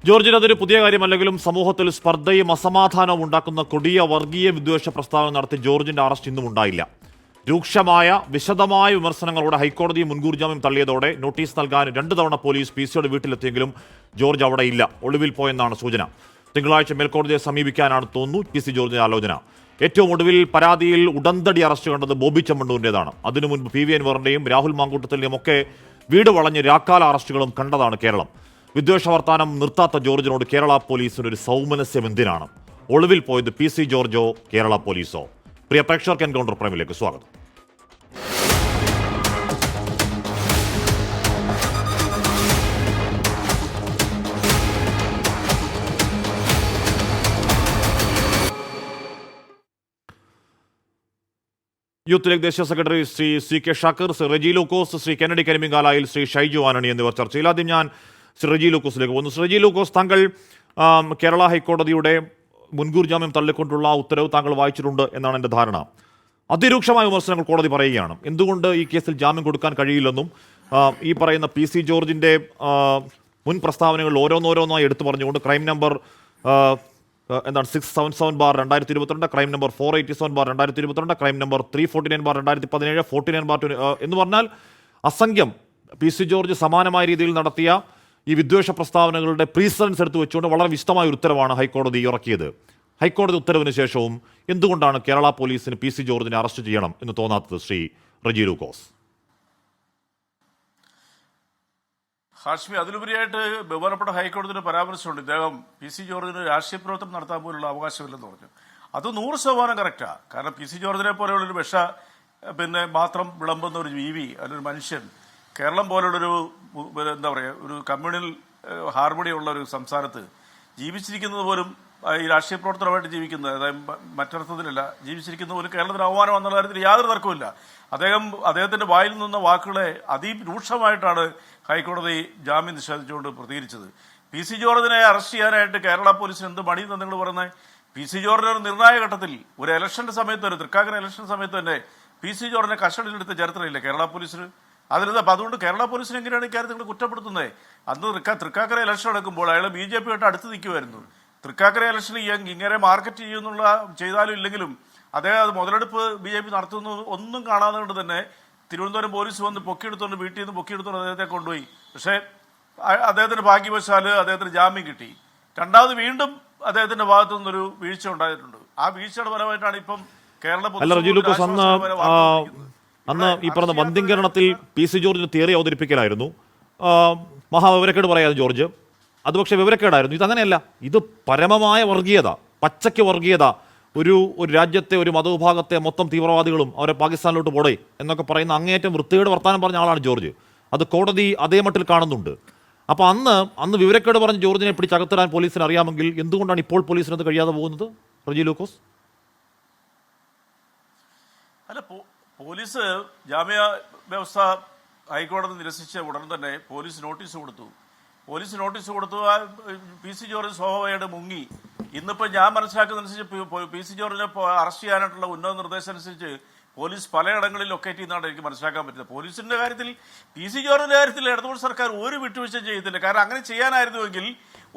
ജോർജിന് അതൊരു പുതിയ കാര്യമല്ലെങ്കിലും സമൂഹത്തിൽ സ്പർദ്ധയും അസമാധാനവും ഉണ്ടാക്കുന്ന കൊടിയ വർഗീയ വിദ്വേഷ പ്രസ്താവന നടത്തി ജോർജിന്റെ അറസ്റ്റ് ഇന്നും ഉണ്ടായില്ല. രൂക്ഷമായ വിശദമായ വിമർശനങ്ങളോടെ ഹൈക്കോടതി മുൻകൂർ ജാമ്യം തള്ളിയതോടെ നോട്ടീസ് നൽകാൻ 2 തവണ പോലീസ് പിസിയുടെ വീട്ടിലെത്തിയെങ്കിലും ജോർജ് അവിടെ ഇല്ല, ഒളിവിൽ പോയെന്നാണ് സൂചന. തിങ്കളാഴ്ച മേൽക്കോടതിയെ സമീപിക്കാനാണ് തോന്നുന്നു പി.സി. ജോർജിന്റെ ആലോചന. ഏറ്റവും ഒടുവിൽ പരാതിയിൽ ഉടന്തടി അറസ്റ്റ് കണ്ടത് ബോബി ചെമ്മണ്ണൂരിൻ്റെതാണ്. അതിനു മുൻപ് പി.വി. അൻവറിന്റെയും രാഹുൽ മാങ്കൂട്ടത്തിന്റെയും ഒക്കെ വീട് വളഞ്ഞ് രാക്കാല അറസ്റ്റുകളും കണ്ടതാണ് കേരളം. വിദ്വേഷ വർത്താനം നിർത്താത്ത ജോർജിനോട് കേരള പോലീസിന് ഒരു സൗമനസ്യം എന്തിനാണ്? ഒളിവിൽ പോയത് പി.സി. ജോർജോ കേരള പോലീസോ? പ്രിയ പ്രേക്ഷകർക്ക് എൻകൗണ്ടർ പ്രൈമിലേക്ക് സ്വാഗതം. യൂത്ത് ലീഗ് ദേശീയ സെക്രട്ടറി ശ്രീ C.K. ഷാക്കിർ, ശ്രീ റെജി ലൂക്കോസ്, ശ്രീ കെന്നഡി കരിമിങ്കാലായിൽ, ശ്രീ ഷൈജു ആനണി എന്നിവർ ചർച്ചയിൽ. ആദ്യം ഞാൻ ശ്രീ റെജി ലൂക്കോസിലേക്ക് പോകുന്നു. ശ്രീ റെജി ലൂക്കോസ്, താങ്കൾ കേരള ഹൈക്കോടതിയുടെ മുൻകൂർ ജാമ്യം തള്ളിക്കൊണ്ടുള്ള ഉത്തരവ് താങ്കൾ വായിച്ചിട്ടുണ്ട് എന്നാണ് എൻ്റെ ധാരണ. അതിരൂക്ഷമായ വിമർശനങ്ങൾ കോടതി പറയുകയാണ്. എന്തുകൊണ്ട് ഈ കേസിൽ ജാമ്യം കൊടുക്കാൻ കഴിയില്ലെന്നും ഈ പറയുന്ന പി.സി. ജോർജിൻ്റെ മുൻ പ്രസ്താവനകൾ ഓരോന്നോരോന്നായി എടുത്തു പറഞ്ഞുകൊണ്ട് crime number 677/2022, crime number 487/2022, crime number 349/2017, 49 എന്ന് പറഞ്ഞാൽ അസംഖ്യം പി.സി. ജോർജ് സമാനമായ രീതിയിൽ നടത്തിയ ഈ വിദ്വേഷ പ്രസ്താവനകളുടെ പ്രീസഡൻസ് എടുത്തു വെച്ചുകൊണ്ട് വളരെ വിശദമായ ഒരു ഉത്തരവാണ് ഹൈക്കോടതി ഇറക്കിയത്. ഹൈക്കോടതി ഉത്തരവിന് ശേഷവും എന്തുകൊണ്ടാണ് കേരള പോലീസിന് പി.സി. ജോർജിനെ അറസ്റ്റ് ചെയ്യണം എന്ന് തോന്നാത്തത്? ശ്രീ റെജി ലൂക്കോസ്. ഹാഷ്മി, അതിലുപരിയായിട്ട് ബഹുമാനപ്പെട്ട ഹൈക്കോടതിയുടെ പരാമർശമുണ്ട്. ഇദ്ദേഹം പി.സി. ജോർജിന് രാഷ്ട്രീയ പ്രവർത്തനം നടത്താൻ പോലുള്ള അവകാശമില്ലെന്ന് പറഞ്ഞു. അത് 100% കറക്റ്റാണ്. കാരണം പി.സി. ജോർജിനെ പോലെയുള്ളൊരു മാത്രം വിളമ്പുന്ന ഒരു ജീവി, അല്ലെങ്കിൽ മനുഷ്യൻ കേരളം പോലുള്ളൊരു എന്താ പറയുക, ഒരു കമ്മ്യൂണൽ ഹാർമണി ഉള്ള ഒരു സംസ്ഥാനത്ത് ജീവിച്ചിരിക്കുന്നത് പോലും ഈ രാഷ്ട്രീയ പ്രവർത്തനമായിട്ട് ജീവിക്കുന്നത്, അതായത് മറ്റർത്ഥത്തിലല്ല ജീവിച്ചിരിക്കുന്ന പോലും കേരളത്തിന് അവമാനം എന്നുള്ള കാര്യത്തിൽ യാതൊരു തർക്കവുമില്ല. അദ്ദേഹത്തിന്റെ വായിൽ നിന്ന വാക്കുകളെ അതിരൂക്ഷമായിട്ടാണ് ഹൈക്കോടതി ജാമ്യം നിഷേധിച്ചുകൊണ്ട് പ്രതികരിച്ചത്. പി.സി. ജോർജിനെ അറസ്റ്റ് ചെയ്യാനായിട്ട് കേരള പോലീസിന് എന്ത് മടിയെന്ന് നിങ്ങൾ പറയുന്നത്? പി.സി. ജോർജിന് ഒരു നിർണായക ഘട്ടത്തിൽ ഒരു ഇലക്ഷന്റെ സമയത്ത്, ഒരു തൃക്കാക്കര ഇലക്ഷൻ സമയത്ത് തന്നെ പി.സി. ജോർജിനെ കസ്റ്റഡിയിലെടുത്ത ചരിത്രമില്ല കേരള പോലീസിന്. അതുകൊണ്ട് കേരള പോലീസിന് എങ്ങനെയാണ് ഇക്കാര്യത്തിൽ നിങ്ങൾ കുറ്റപ്പെടുത്തുന്നത്? അന്ന് തൃക്കാക്കര ഇലക്ഷൻ നടക്കുമ്പോൾ അയാൾ BJP അടുത്ത് നിൽക്കുമായിരുന്നു. തൃക്കാക്കര ഇലക്ഷന് ഇങ്ങനെ മാർക്കറ്റ് ചെയ്താലും ഇല്ലെങ്കിലും അദ്ദേഹം അത് മുതലെടുപ്പ് BJP നടത്തുന്നു ഒന്നും കാണാതെ കൊണ്ട് തന്നെ തിരുവനന്തപുരം പോലീസ് വന്ന് പൊക്കിയെടുത്തുകൊണ്ട്, വീട്ടിൽ നിന്ന് പൊക്കിയെടുത്തുകൊണ്ട് അദ്ദേഹത്തെ കൊണ്ടുപോയി. പക്ഷേ അദ്ദേഹത്തിന് ഭാഗ്യവശാൽ അദ്ദേഹത്തിന് ജാമ്യം കിട്ടി. രണ്ടാമത് വീണ്ടും അദ്ദേഹത്തിന്റെ ഭാഗത്തു നിന്നൊരു വീഴ്ച ഉണ്ടായിട്ടുണ്ട്. ആ വീഴ്ചയുടെ ഫലമായിട്ടാണ് ഇപ്പം കേരള അന്ന് ഈ പറഞ്ഞ വന്ധ്യംകരണത്തിൽ പി.സി. ജോർജിന് തിയറി അവതരിപ്പിക്കലായിരുന്നു. മഹാവിവരക്കേട് പറയാതെ ജോർജ്, അത് പക്ഷേ വിവരക്കേടായിരുന്നു. ഇതങ്ങനെയല്ല, ഇത് പരമമായ വർഗീയത, പച്ചയ്ക്ക് വർഗീയത. ഒരു രാജ്യത്തെ, ഒരു മതവിഭാഗത്തെ മൊത്തം തീവ്രവാദികളും അവരെ പാകിസ്ഥാനിലോട്ട് പോടേ എന്നൊക്കെ പറയുന്ന അങ്ങേയറ്റം വൃത്തികേട് വർത്താനം പറഞ്ഞ ആളാണ് ജോർജ്. അത് കോടതി അതേ മട്ടിൽ കാണുന്നുണ്ട്. അപ്പോൾ അന്ന് വിവരക്കേട് പറഞ്ഞ് ജോർജിനെ പിടിച്ചകത്തിടാൻ പോലീസിന് അറിയാമെങ്കിൽ എന്തുകൊണ്ടാണ് ഇപ്പോൾ പോലീസിനത് കഴിയാതെ പോകുന്നത്? റെജി ലൂക്കോസ്. അല്ല, പോലീസ് ജാമ്യ വ്യവസ്ഥ ഹൈക്കോടതി നിരസിച്ച ഉടൻ തന്നെ പോലീസ് നോട്ടീസ് കൊടുത്തു. പി.സി. ജോർജ് സ്വാഭാവികമായിട്ട് മുങ്ങി. ഇന്നിപ്പോൾ ഞാൻ മനസ്സിലാക്കുന്നതനുസരിച്ച് പി.സി. ജോർജിനെ അറസ്റ്റ് ചെയ്യാനായിട്ടുള്ള ഉന്നത നിർദ്ദേശം അനുസരിച്ച് പോലീസ് പലയിടങ്ങളിൽ ലൊക്കേറ്റ് ചെയ്യുന്നതാണ് എനിക്ക് മനസ്സിലാക്കാൻ പറ്റുന്നത്. പോലീസിന്റെ കാര്യത്തിൽ, പി.സി. ജോർജിന്റെ കാര്യത്തിൽ ഇടതുപക്ഷ സർക്കാർ ഒരു വിട്ടുവീഴ്ച ചെയ്യത്തില്ല. കാരണം അങ്ങനെ ചെയ്യാനായിരുന്നുവെങ്കിൽ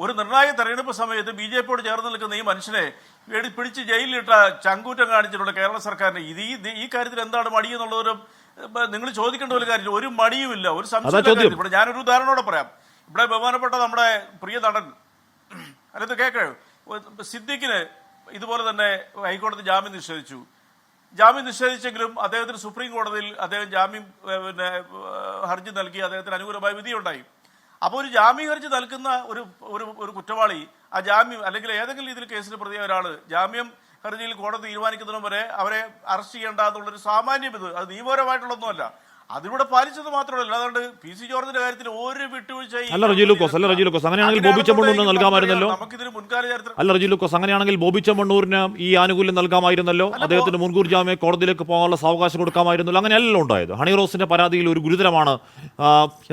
ഒരു നിർണായക തെരഞ്ഞെടുപ്പ് സമയത്ത് BJP ചേർന്ന് നിൽക്കുന്ന ഈ മനുഷ്യനെ പിടിച്ച് ജയിലിലിട്ട ചങ്കൂറ്റം കാണിച്ചിട്ടുള്ള കേരള സർക്കാരിന് ഈ കാര്യത്തിൽ എന്താണ് മടി എന്നുള്ളതൊരു നിങ്ങൾ ചോദിക്കേണ്ട ഒരു കാര്യം. ഒരു മടിയുമില്ല, ഒരു സംശയം. ഇവിടെ ഞാനൊരു ഉദാഹരണോടെ പറയാം. ഇവിടെ ബഹുമാനപ്പെട്ട നമ്മുടെ പ്രിയ നടൻ അതിനകത്ത് കേൾക്കോ, സിദ്ദിഖിന് ഇതുപോലെ തന്നെ ഹൈക്കോടതി ജാമ്യം നിഷേധിച്ചെങ്കിലും അദ്ദേഹത്തിന് സുപ്രീം കോടതിയിൽ അദ്ദേഹം ജാമ്യം ഹർജി നൽകി അദ്ദേഹത്തിന് അനുകൂലമായ വിധിയുണ്ടായി. അപ്പോൾ ഒരു ജാമ്യ ഹർജി നൽകുന്ന ഒരു കുറ്റവാളി ആ ജാമ്യം അല്ലെങ്കിൽ ഏതെങ്കിലും രീതിയിൽ കേസിന് പ്രതിയായ ഒരാൾ ജാമ്യം ഹർജിയിൽ കോടതി തീരുമാനിക്കുന്നതിനും വരെ അവരെ അറസ്റ്റ് ചെയ്യേണ്ട എന്നുള്ളൊരു സാമാന്യം, അത് നിയമപരമായിട്ടുള്ളൊന്നുമല്ല. അതിലൂടെ പാലിച്ചത് മാത്രമല്ല. അതുകൊണ്ട് പി.സി. ജോർജിന്റെ കാര്യത്തിൽ ഒരു വിട്ടുവീഴ്ചയും അല്ല റെജി ലൂക്കോസ്. അങ്ങനെയാണെങ്കിൽ ബോബി ചെമ്മണ്ണൂരിന് നൽകാമായിരുന്നല്ലോ. നമുക്കിതിന് മുൻകാല ചരിത്രം അല്ല റെജി ലൂക്കോസ്, അങ്ങനെയാണെങ്കിൽ ബോബി ചെമ്മണ്ണൂരിന് ഈ ആനുകൂല്യം നൽകാമായിരുന്നല്ലോ. അദ്ദേഹത്തിന് മുൻകൂർ ജാമ്യം കോടതിയിലേക്ക് പോകാനുള്ള സാവകാശം കൊടുക്കാമായിരുന്നല്ലോ. അങ്ങനെയല്ലോ ഉണ്ടായത്. ഹണി റോസിന്റെ പരാതിയിൽ ഒരു ഗുരുതരമാണ്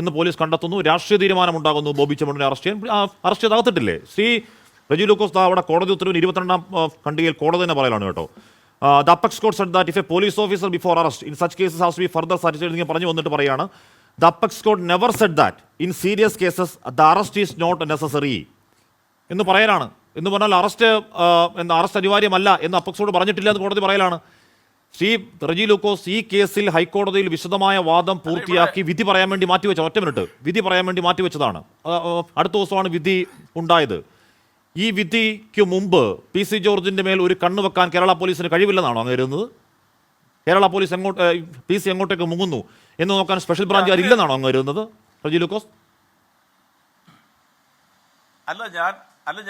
എന്ന് പോലീസ് കണ്ടെത്തുന്നു. രാഷ്ട്രീയ തീരുമാനമുണ്ടാകുന്നു ബോബി ചെമ്മണ്ണൂരിനെ അറസ്റ്റ് ചെയ്താകത്തിട്ടില്ലേ? ശ്രീ റെജി ലൂക്കോസ്, അവിടെ കോടതി ഉത്തരവിന് 22-ാം ഖണ്ഡികയിൽ കോടതി തന്നെ പറയലാണ് കേട്ടോ. The apex court said that if a police officer before arrest in such cases has to be further satisfied പറഞ്ഞു വന്നിട്ട് പറയാണ്, the apex court never said that in serious cases the arrest is not necessary. എന്ന് പറയലാണ്. എന്ന് പറഞ്ഞാൽ arrest അനിവാര്യമല്ല എന്ന് അപ്പക്സോട് പറഞ്ഞിട്ടില്ല എന്ന് കോടതി പറയലാണ്. ശ്രീ റജി ലൂക്കോസ് ഈ കേസിൽ ഹൈക്കോടതിയിൽ വിശദമായ വാദം പൂർത്തിയാക്കി വിധി പറയാൻ വേണ്ടി മാറ്റിവെച്ച ഒറ്റ മിനിറ്റ് വിധി പറയാൻ വേണ്ടി മാറ്റിവെച്ചതാണ്. അടുത്ത ദിവസമാണ് വിധി ഉണ്ടായത്. ഈ വിധിക്ക് മുമ്പ് പി സി ജോർജിന്റെ മേൽ ഒരു കണ്ണ് വെക്കാൻ കേരള പോലീസിന് കഴിവില്ലെന്നാണോ അങ്ങ് കരുതുന്നത്? കേരള പോലീസ് പി സി എങ്ങോട്ടേക്ക് മുങ്ങുന്നു എന്ന് നോക്കാൻ സ്പെഷ്യൽ ബ്രാഞ്ചുകാർ ഇല്ലെന്നാണോ അങ്ങ് കരുതുന്നത് റജി ലൂക്കോസ്?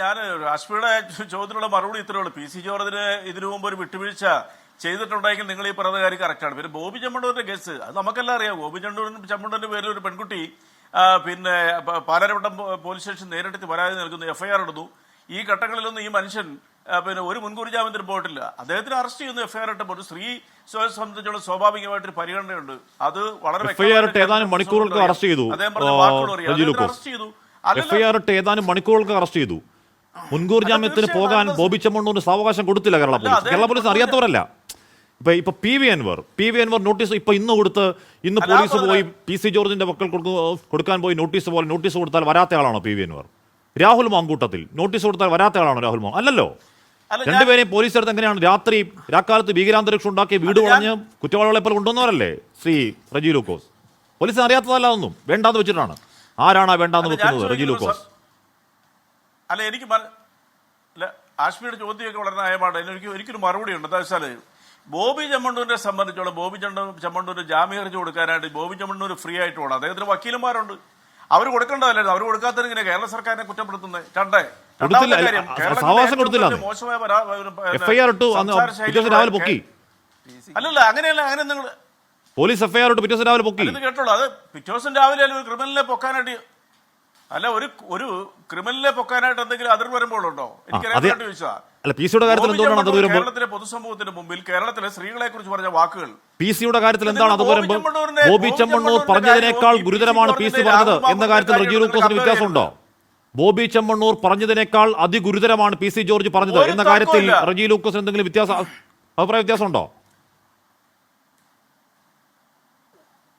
ഞാൻ ഹാഷ്മിയുടെ ചോദ്യത്തിനുള്ള മറുപടി ഇത്രയേ ഉള്ളൂ. പി സി ജോർജിന് ഇതിനു മുമ്പ് ഒരു വിട്ടുവീഴ്ച ചെയ്തിട്ടുണ്ടെങ്കിൽ നിങ്ങൾ ഈ പറഞ്ഞ കാര്യം കറക്റ്റാണ്. പിന്നെ ബോബി ചെമ്മണ്ണൂരിന്റെ കേസ് അത് നമുക്കെല്ലാം അറിയാം. ബോബി ചെമ്മണ്ണൂരിന്റെ പേരിൽ ഒരു പെൺകുട്ടി പിന്നെ പാലാരിവട്ടം പോലീസ് സ്റ്റേഷൻ നേരിട്ട് പരാതി നൽകുന്നു, എഫ്ഐആർ ഇടുന്നു. ഈ ഘട്ടങ്ങളിലൊന്നും ഈ മനുഷ്യൻ പിന്നെ ഒരു മുൻകൂർ ജാമ്യത്തിന് പോയിട്ടില്ല. അദ്ദേഹത്തിന് അറസ്റ്റ് ചെയ്യുന്നു, എഫ്ഐആർ ഇട്ടപ്പോൾ സ്ത്രീ സംബന്ധിച്ചുള്ള സ്വാഭാവികമായിട്ടൊരു പരിഗണനയുണ്ട്. അത് വളരെ ഏതാനും മണിക്കൂറുകൾക്ക് അറസ്റ്റ് ചെയ്തു. ഏതാനും മണിക്കൂറുകൾക്ക് അറസ്റ്റ് ചെയ്തു. മുൻകൂർ ജാമ്യത്തിന് പോകാൻ ബോബി ചെമ്മണ്ണൂരിന് സാവകാശം കൊടുത്തില്ല കേരള പോലീസ്. കേരള പോലീസ് അറിയാത്തവരല്ല. ഇപ്പൊ പി വി അൻവർ നോട്ടീസ് ഇന്ന് പോലീസ് പോയി പി സി ജോർജിന്റെ മക്കൾ കൊടുക്കാൻ പോയി നോട്ടീസ് കൊടുത്താൽ വരാത്ത ആളാണോ P V Anvar? Rahul Mamkootathil notice കൊടുത്താൽ വരാത്ത ആളാണോ രാഹുൽ അല്ലല്ലോ. രണ്ടുപേരെയും പോലീസ് എടുത്ത് എങ്ങനെയാണ് രാക്കാലത്ത് ഭീകരാന്തരീക്ഷം ഉണ്ടാക്കി വീട് വളഞ്ഞ് കുറ്റവാളികളെ പോലെ കൊണ്ടുവന്നവരല്ലേ ശ്രീ റജി ലൂക്കോസ്? പോലീസിന് അറിയാത്തതല്ല ഒന്നും, വേണ്ടാന്ന് വെച്ചിട്ടാണ്. ആരാണ് വേണ്ടാന്ന് വെക്കുന്നത് റജി ലൂക്കോസ്? അല്ല എനിക്ക് ആഷ്മിയുടെ ചോദ്യമൊക്കെ വളരെ ന്യായമാണ്. എനിക്ക് ഒരിക്കലും മറുപടി ഉണ്ട്. എന്താ വെച്ചാൽ ബോബി ചെമ്മണ്ണൂരിനെ സംബന്ധിച്ചോളം ബോബി ചെമ്മണ്ണൂർ ജാമ്യം ഹർജി കൊടുക്കാനായിട്ട് ബോബി ചെമ്മണ്ണൂർ ഫ്രീ ആയിട്ട് പോകണം. അദ്ദേഹത്തിന് വക്കീലന്മാരുണ്ട്, അവർ കൊടുക്കേണ്ടതല്ലായിരുന്നു. അവർ കൊടുക്കാത്തതിന് ഇങ്ങനെ കേരള സർക്കാരിനെ കുറ്റപ്പെടുത്തുന്നത്. അല്ലല്ല അങ്ങനെയല്ല, അങ്ങനെ നിങ്ങൾ പോലീസ് എഫ്ഐആർ ഇട്ട് പിറ്റേ ദിവസം രാവിലെ പൊക്കി കേട്ടോളൂ. അത് പിറ്റേ ദിവസം രാവിലെ ഒരു ക്രിമിനലിനെ പൊക്കാനായിട്ട് ഒരു ക്രിമിനലിനെ പൊക്കാനായിട്ട് എന്തെങ്കിലും അതിർ വരുമ്പോഴുണ്ടോ? എനിക്കറിയാൻ ചോദിച്ചാൽ കേരളത്തിലെ പൊതുസമൂഹത്തിന് മുമ്പിൽ കേരളത്തിലെ സ്ത്രീകളെ കുറിച്ച് പറഞ്ഞ വാക്കുകൾ പി സിയുടെ കാര്യത്തിൽ എന്താണ് അത് വരുമ്പോൾ ബോബി ചെമ്മണ്ണൂർ പറഞ്ഞതിനേക്കാൾ ഗുരുതരമാണ് പി സി പറഞ്ഞത് എന്ന കാര്യത്തിൽ റജി ലൂക്കോസിന് വ്യത്യാസമുണ്ടോ? ബോബി ചെമ്മണ്ണൂർ പറഞ്ഞതിനേക്കാൾ അതിഗുരുതരമാണ് പി സി ജോർജ് പറഞ്ഞത് എന്ന കാര്യത്തിൽ റജി ലൂക്കോസിന് എന്തെങ്കിലും അഭിപ്രായ വ്യത്യാസമുണ്ടോ?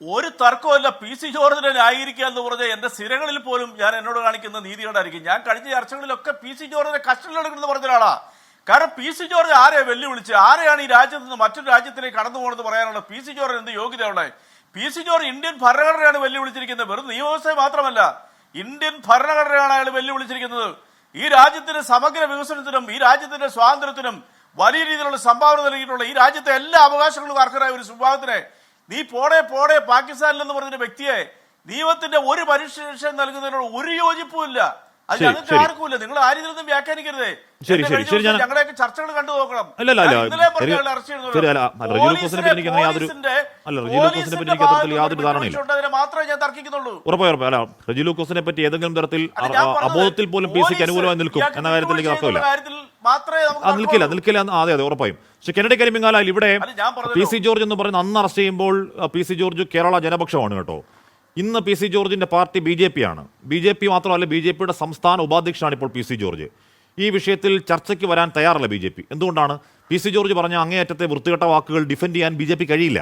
ഒരു തർക്കമല്ല. പി സി ജോർജിനെ ന്യായീകരിക്കുക എന്ന് പറഞ്ഞാൽ എന്റെ സിരകളിൽ പോലും ഞാൻ എന്നോട് കാണിക്കുന്ന നീതിയോടായിരിക്കും. ഞാൻ കഴിഞ്ഞ ചർച്ചകളിലൊക്കെ പി സി ജോർജിനെ കസ്റ്റഡിയിലെടുക്കുന്നത് പറഞ്ഞ ഒരാളാ. കാരണം പി സി ജോർജ് ആരെയാണ് വെല്ലുവിളിച്ച്, ആരെയാണ് ഈ രാജ്യത്ത് നിന്ന് മറ്റൊരു രാജ്യത്തിലേക്ക് കടന്നു പോകണമെന്ന് പറയാനുള്ള പി സി ജോർജ് എന്ത് യോഗ്യതയുള്ള? പി സി ജോർജ് ഇന്ത്യൻ ഭരണഘടനയാണ് വെല്ലുവിളിച്ചിരിക്കുന്നത്. വെറും നിയമവ്യവസ്ഥ മാത്രമല്ല, ഇന്ത്യൻ ഭരണഘടനയാണ് അയാൾ വെല്ലുവിളിച്ചിരിക്കുന്നത്. ഈ രാജ്യത്തിന്റെ സമഗ്ര വികസനത്തിനും ഈ രാജ്യത്തിന്റെ സ്വാതന്ത്ര്യത്തിനും വലിയ രീതിയിലുള്ള സംഭാവന നൽകിയിട്ടുള്ള ഈ രാജ്യത്തെ എല്ലാ അവകാശങ്ങളും അർഹരായ ഒരു സ്വഭാവത്തിനെ നീ പോടെ പാകിസ്ഥാനിൽ എന്ന് പറഞ്ഞ വ്യക്തിയെ നിയമത്തിന്റെ ഒരു പരിരക്ഷ നൽകുന്നതിനോട് ഒരു യോജിപ്പും ഇല്ല. അത് ഞങ്ങൾക്ക് ആർക്കുമില്ല. നിങ്ങൾ ആ രീതിയിലൊന്നും വ്യാഖ്യാനിക്കരുതേ. ഞങ്ങളുടെയൊക്കെ ചർച്ചകൾ കണ്ടു നോക്കണം. മാത്രമേ ഞാൻ തർക്കിക്കുന്നുള്ളൂ. റജി ലൂക്കോസിനെ പറ്റി ഏതെങ്കിലും തരത്തിൽ അബോധത്തിൽ പോലും പി സിക്ക് അനുകൂലമായി നിൽക്കും എന്ന കാര്യത്തിലേക്ക് തർക്കമില്ല. നിൽക്കില്ല. അതെ ഉറപ്പായും. പക്ഷെ കെനഡി കരിമിങ്ങാലയിൽ ഇവിടെ പി സി ജോർജ് എന്ന് പറയുന്ന അന്ന് അറസ്റ്റ് ചെയ്യുമ്പോൾ പി സി ജോർജ് കേരള ജനപക്ഷമാണ് കേട്ടോ. ഇന്ന് പി സി ജോർജിന്റെ പാർട്ടി ബി ജെ പി ആണ്. ബി ജെ പി മാത്രമല്ല, ബി ജെ പിയുടെ സംസ്ഥാന ഉപാധ്യക്ഷനാണ് ഇപ്പോൾ പി സി ജോർജ്. ഈ വിഷയത്തിൽ ചർച്ചയ്ക്ക് വരാൻ തയ്യാറല്ല ബി ജെ പി. എന്തുകൊണ്ടാണ്? പി സി ജോർജ് പറഞ്ഞ അങ്ങേയറ്റത്തെ വൃത്തികെട്ട വാക്കുകൾ ഡിഫെൻഡ് ചെയ്യാൻ ബി ജെ പി കഴിയില്ല.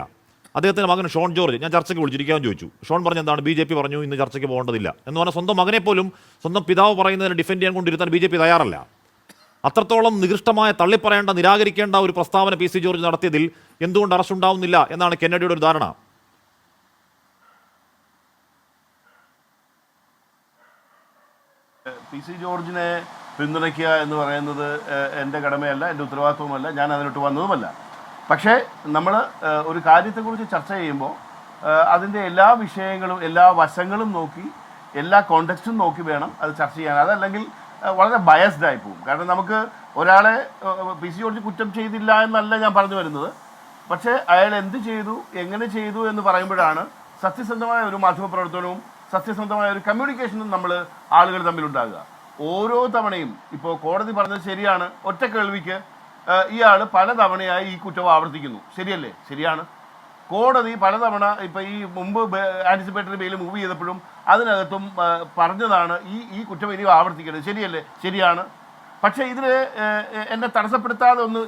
അദ്ദേഹത്തിന്റെ മകൻ ഷോൺ ജോർജ് ഞാൻ ചർച്ചയ്ക്ക് വിളിച്ചിരിക്കാൻ ചോദിച്ചു. ഷോൺ പറഞ്ഞ എന്താണ്? ബി ജെ പി പറഞ്ഞു ഇന്ന് ചർച്ചയ്ക്ക് പോകേണ്ടതില്ല എന്ന് പറഞ്ഞാൽ സ്വന്തം മകനെ പോലും സ്വന്തം പിതാവ് പറയുന്നതിന് ഡിഫെൻഡ് ചെയ്യാൻ കൊണ്ടിരുത്താൻ ബി ജെ പി തയ്യാറല്ല. അത്രത്തോളം നികൃഷ്ടമായ തള്ളിപ്പറയേണ്ട നിരാകരിക്കേണ്ട ഒരു പ്രസ്താവന പി സി ജോർജ് നടത്തിയതിൽ എന്തുകൊണ്ട് അറസ്റ്റ് ഉണ്ടാവുന്നില്ല എന്നാണ് കെന്നഡിയുടെ ഒരു ധാരണ. പി സി ജോർജിനെ പിന്തുണയ്ക്കുക എന്ന് പറയുന്നത് എൻ്റെ കടമയല്ല, എൻ്റെ ഉത്തരവാദിത്വവുമല്ല, ഞാൻ അതിലോട്ട് വന്നതുമല്ല. പക്ഷേ നമ്മൾ ഒരു കാര്യത്തെക്കുറിച്ച് ചർച്ച ചെയ്യുമ്പോൾ അതിൻ്റെ എല്ലാ വിഷയങ്ങളും എല്ലാ വശങ്ങളും നോക്കി എല്ലാ കോണ്ടെക്സ്റ്റും നോക്കി വേണം അത് ചർച്ച ചെയ്യാൻ. അതല്ലെങ്കിൽ വളരെ ബയസ്ഡ് ആയി പോകും. കാരണം നമുക്ക് ഒരാളെ പി സി ജോർജ് കുറ്റം ചെയ്തില്ല എന്നല്ല ഞാൻ പറഞ്ഞു വരുന്നത്. പക്ഷേ അയാൾ എന്ത് ചെയ്തു, എങ്ങനെ ചെയ്തു എന്ന് പറയുമ്പോഴാണ് സത്യസന്ധമായ ഒരു മാധ്യമപ്രവർത്തനവും സത്യസന്ധമായ ഒരു കമ്മ്യൂണിക്കേഷനും നമ്മൾ ആളുകൾ തമ്മിലുണ്ടാകുക. ഓരോ തവണയും ഇപ്പോൾ കോടതി പറഞ്ഞത് ശരിയാണ്, ഒറ്റ കേൾവിക്ക് ഇയാൾ പലതവണയായി ഈ കുറ്റം ആവർത്തിക്കുന്നു. ശരിയല്ലേ? ശരിയാണ്. കോടതി പലതവണ ഇപ്പം ഈ മുമ്പ് ആൻറ്റിസിപ്പേറ്ററി ബെയിൽ മൂവ് ചെയ്തപ്പോഴും അതിനകത്തും പറഞ്ഞതാണ് ഈ കുറ്റം ഇനി ആവർത്തിക്കരുത്. ശരിയല്ലേ? ശരിയാണ്. പക്ഷേ ഇതിൽ എന്നെ തടസ്സപ്പെടുത്താതെ ഒന്ന്